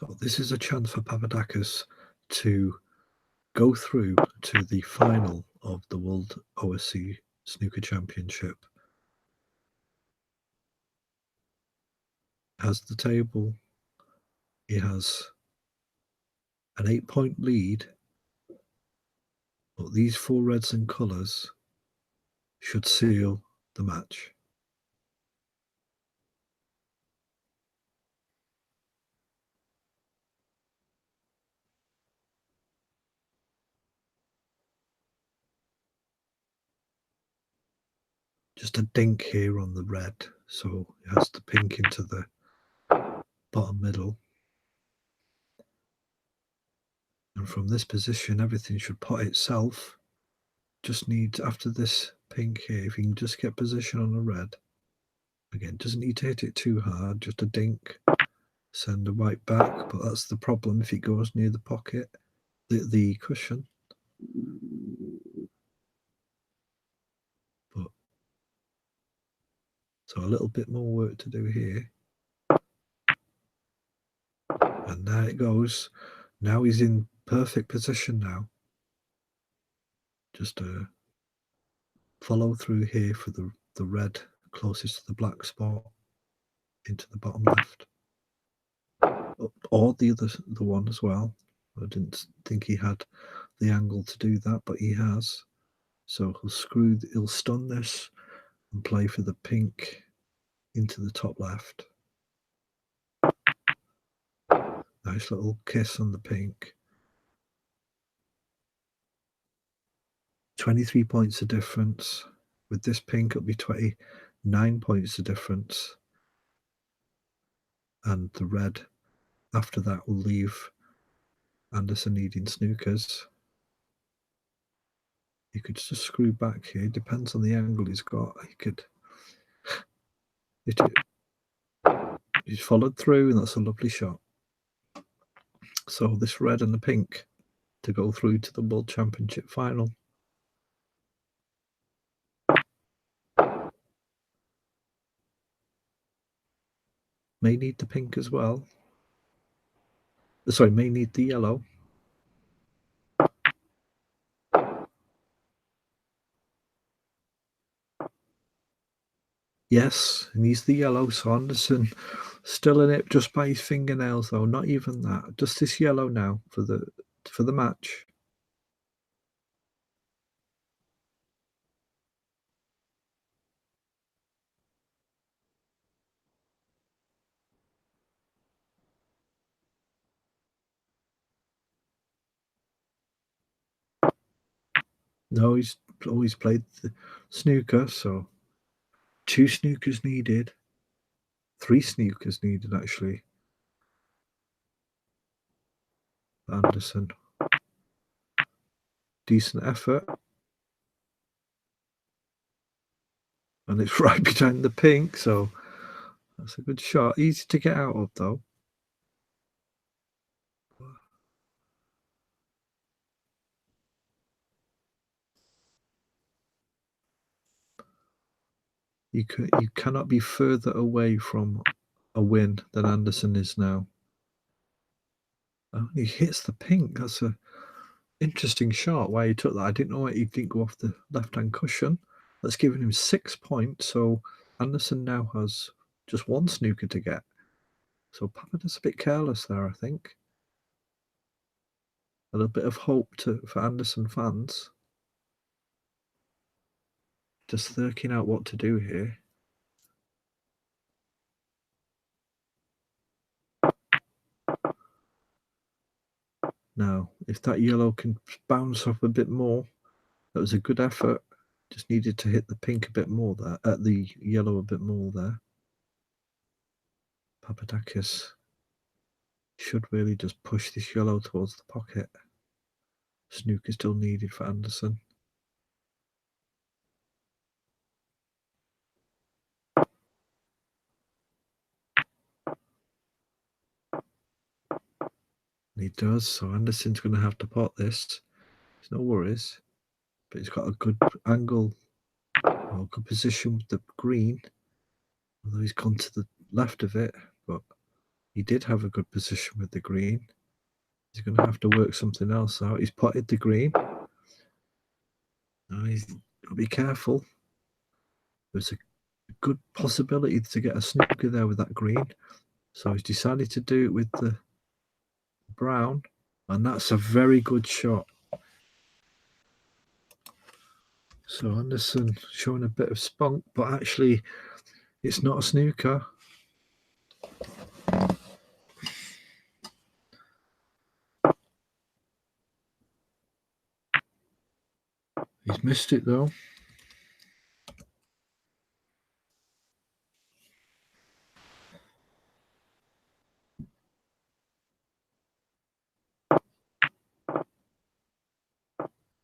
So this is a chance for Papadakis to go through to the final of the World OSC Snooker Championship. Has the table. He has an 8-point lead, but these 4 reds and colours should seal the match. Just a dink here on the red, so it has the pink into the bottom middle. And from this position, everything should pot itself. Just needs, after this pink here, if you can just get position on the red. Again, doesn't need to hit it too hard, just a dink. Send the white back, but that's the problem if it goes near the pocket, the cushion. But so a little bit more work to do here. And there it goes. Now he's in perfect position now. Just a follow through here for the red closest to the black spot into the bottom left. Or the one as well. I didn't think he had the angle to do that, but he has. So he'll stun this and play for the pink into the top left. Nice little kiss on the pink. 23 points of difference. With this pink, it'll be 29 points of difference. And the red after that will leave Anderson needing snookers. He could just screw back here. Depends on the angle he's got. He could hit it. He's followed through, and that's a lovely shot. So this red and the pink to go through to the World Championship final. May need the pink as well. Sorry, may need the yellow. Yes, he needs the yellow. So Anderson still in it just by his fingernails, though. Not even that. Just this yellow now for the match. No, he's always played the snooker, so 2 snookers needed. 3 snookers needed, actually. Anderson. Decent effort. And it's right behind the pink, so that's a good shot. Easy to get out of, though. You cannot be further away from a win than Anderson is now. Oh, he hits the pink. That's a interesting shot. Why he took that, I didn't know why he didn't go off the left-hand cushion. That's given him 6 points. So Anderson now has just 1 snooker to get. So Papadakis a bit careless there, I think. A little bit of hope for Anderson fans. Just working out what to do here. Now, if that yellow can bounce off a bit more, that was a good effort. Just needed to hit the pink a bit more there, the yellow a bit more there. Papadakis should really just push this yellow towards the pocket. Snooker still needed for Anderson. And he does, so Anderson's going to have to pot this. There's no worries. But he's got a good angle, or good position with the green. Although he's gone to the left of it, but He did have a good position with the green. He's going to have to work something else out. He's potted the green. Now he's got to be careful. There's a good possibility to get a snooker there with that green. So he's decided to do it with the brown. And that's a very good shot. So Anderson showing a bit of spunk, but actually it's not a snooker. He's missed it though.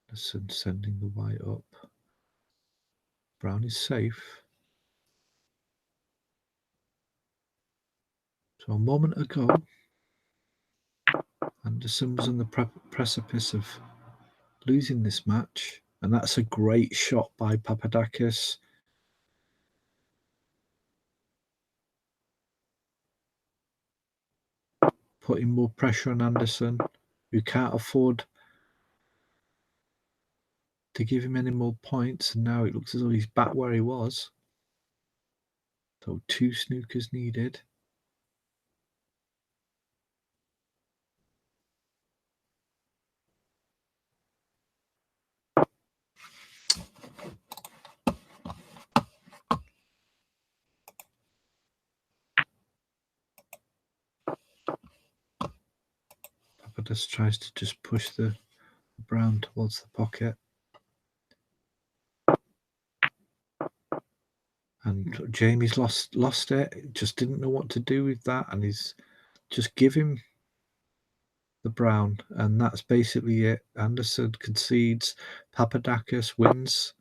Anderson sending the white up. Brown is safe. So a moment ago, Anderson was on the precipice of losing this match, and that's a great shot by Papadakis. Putting more pressure on Anderson, who can't afford to give him any more points, and now it looks as though he's back where he was. So 2 snookers needed. Papadakis tries to just push the brown towards the pocket. And Jamie's lost it. Just didn't know what to do with that, and he's just give him the brown, and that's basically it. Anderson concedes. Papadakis wins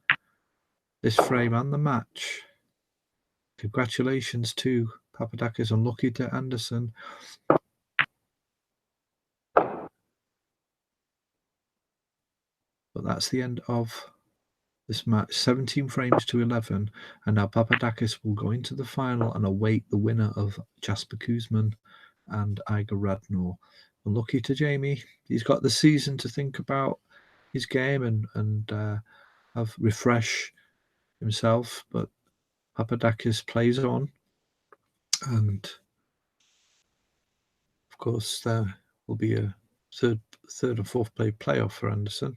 this frame and the match. Congratulations to Papadakis, unlucky to Anderson. But that's the end of this match, 17 frames to 11, and now Papadakis will go into the final and await the winner of Jasper Kuzman and Iga Radnor. Unlucky to Jamie. He's got the season to think about his game and refresh himself, but Papadakis plays on, and of course there will be a third or fourth playoff for Anderson.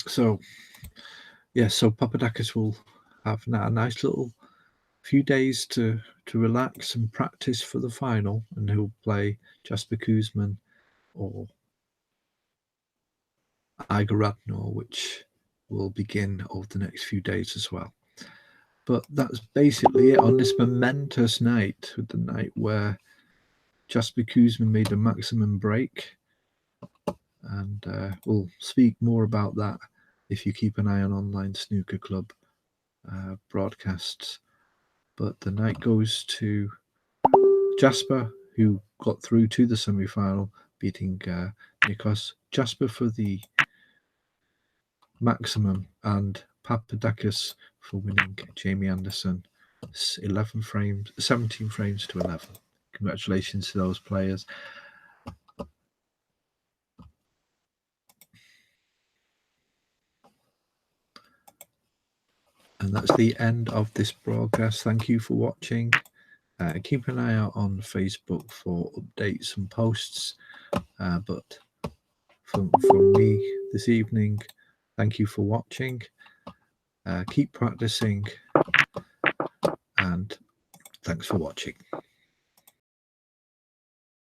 So, so Papadakis will have now a nice little few days to relax and practice for the final, and he'll play Jasper Kuzman or Iga Radnor, which will begin over the next few days as well. But that's basically it on this momentous night, the night where Jasper Kuzman made a maximum break. And we'll speak more about that if you keep an eye on Online Snooker Club broadcasts. But the night goes to Jasper, who got through to the semi-final, beating Nikos. Jasper for the maximum, and Papadakis for winning Jamie Anderson. 17 frames to 11. Congratulations to those players. And that's the end of this broadcast. Thank you for watching. Keep an eye out on Facebook for updates and posts. But from me this evening, thank you for watching. Keep practicing, and thanks for watching.